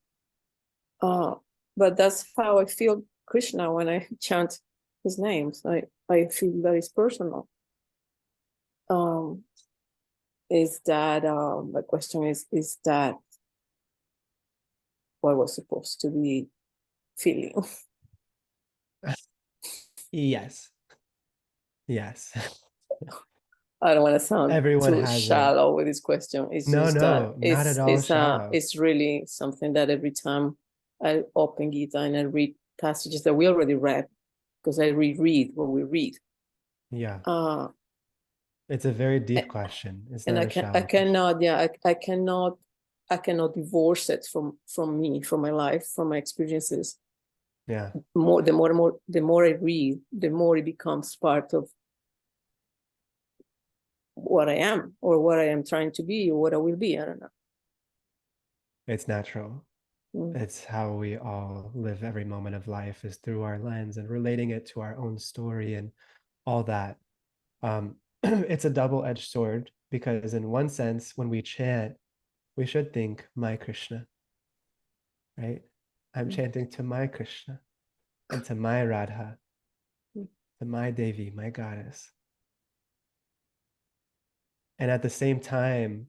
But that's how I feel Krishna when I chant his names. I feel that it's personal. Is that the question is that what I was supposed to be feeling? Yes. Yes. I don't want to sound Everyone too has it. shallow with this question. It's No, just that no, not at all shallow. it's really something that every time I open Gita and I read passages that we already read, because I reread what we read. Yeah. Uh, It's a very deep question. It's and not I a can shallow question. I cannot divorce it from me, from my life, from my experiences. Yeah. The more I read, the more it becomes part of what I am or what I am trying to be or what I will be. I don't know. It's natural. It's how we all live every moment of life, is through our lens and relating it to our own story and all that. It's a double-edged sword, because in one sense, when we chant, we should think, my Krishna, right? I'm chanting to my Krishna and to my Radha, to my Devi, my goddess. And at the same time,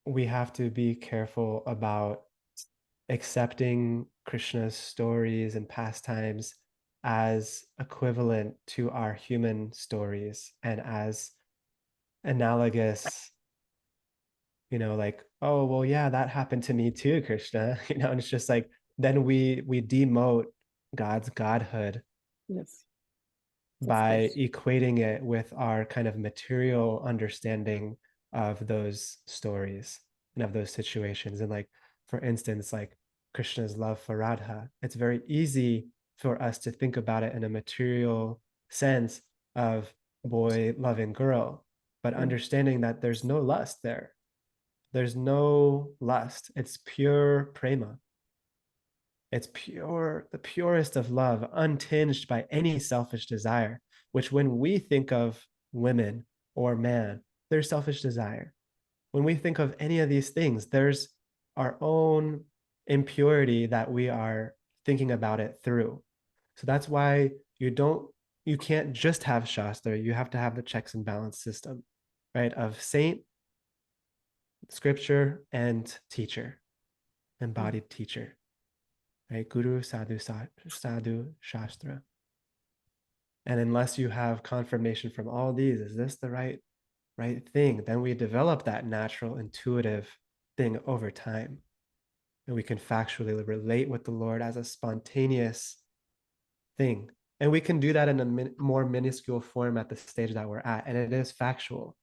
we have to be careful about accepting Krishna's stories and pastimes as equivalent to our human stories and as analogous, like, oh, well, yeah, that happened to me too, Krishna. And it's just like, then we demote God's godhood. Yes. By equating it with our kind of material understanding of those stories and of those situations. And like, for instance, like Krishna's love for Radha, it's very easy for us to think about it in a material sense of boy loving girl, but understanding that there's no lust there. There's no lust. It's pure prema. It's pure, the purest of love, untinged by any selfish desire, which when we think of women or man, there's selfish desire. When we think of any of these things, there's our own impurity that we are thinking about it through. So that's why you can't just have Shastra, you have to have the checks and balance system, right? Of saint, scripture, and teacher, embodied teacher. Right? Guru, sadhu, shastra. And unless you have confirmation from all these, is this the right thing? Then we develop that natural, intuitive thing over time. And we can factually relate with the Lord as a spontaneous thing. And we can do that in a more minuscule form at the stage that we're at. And it is factual.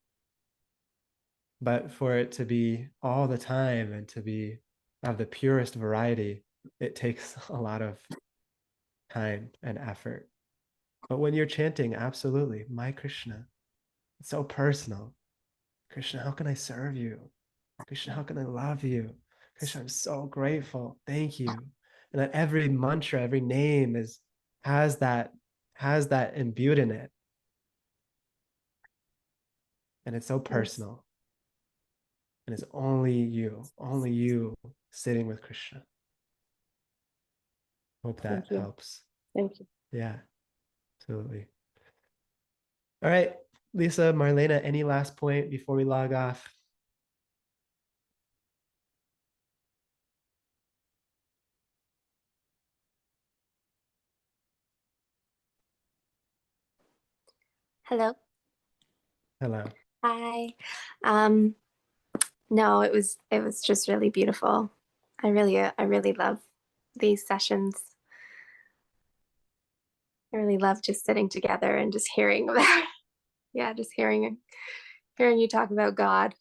But for it to be all the time and to be of the purest variety, it takes a lot of time and effort. But when you're chanting, absolutely, my Krishna, it's so personal. Krishna, how can I serve you? Krishna, how can I love you? Krishna, I'm so grateful. Thank you. And that every mantra, every name has that imbued in it. And it's so personal. And it's only you sitting with Krishna. Hope that helps. Thank you. Yeah, absolutely. All right, Lisa, Marlena, any last point before we log off? Hello. Hello. Hi. No, it was just really beautiful. I really love these sessions. I really love just sitting together and just hearing about, yeah, just hearing you talk about God.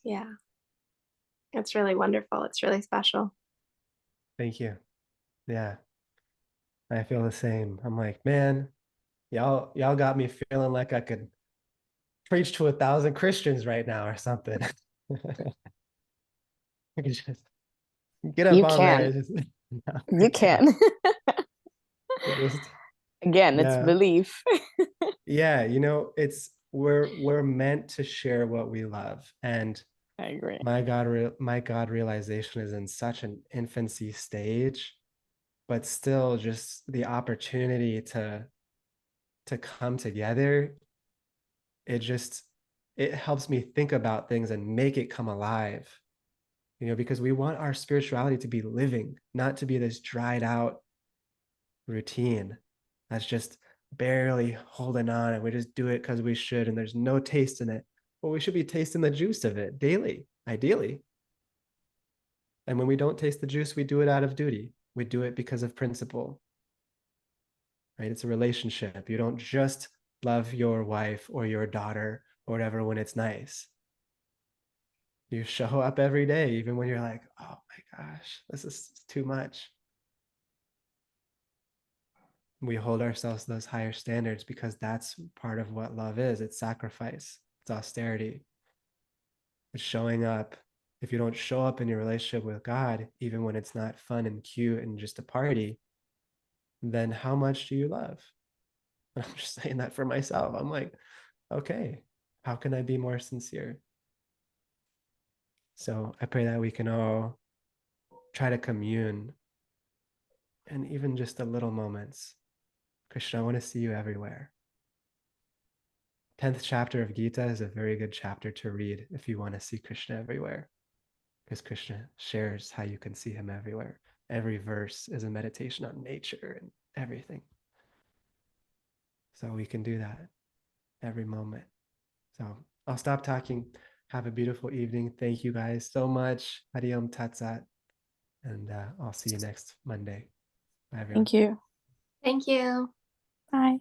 Yeah. It's really wonderful. It's really special. Thank you. Yeah. I feel the same. I'm like, man, y'all got me feeling like I could preach to 1,000 Christians right now or something. I could just get up You on can. there. Just, no, You can. just, Again, it's yeah. belief. Yeah, we're meant to share what we love. And I agree. my God realization is in such an infancy stage, but still just the opportunity to come together, it helps me think about things and make it come alive. Because we want our spirituality to be living, not to be this dried out routine that's just barely holding on, and we just do it because we should, and there's no taste in it. Well, we should be tasting the juice of it daily, ideally. And when we don't taste the juice, we do it out of duty. We do it because of principle, right? It's a relationship. You don't just love your wife or your daughter or whatever when it's nice. You show up every day, even when you're like, oh my gosh, this is too much. We hold ourselves to those higher standards because that's part of what love is. It's sacrifice, it's austerity, it's showing up. If you don't show up in your relationship with God, even when it's not fun and cute and just a party, then how much do you love? And I'm just saying that for myself. I'm like, okay, how can I be more sincere? So I pray that we can all try to commune, and even just the little moments. Krishna, I want to see you everywhere. 10th chapter of Gita is a very good chapter to read if you want to see Krishna everywhere, because Krishna shares how you can see him everywhere. Every verse is a meditation on nature and everything. So we can do that every moment. So I'll stop talking. Have a beautiful evening. Thank you guys so much. Hari Om Tat Sat. And I'll see you next Monday. Bye, everyone. Thank you. Thank you. Bye.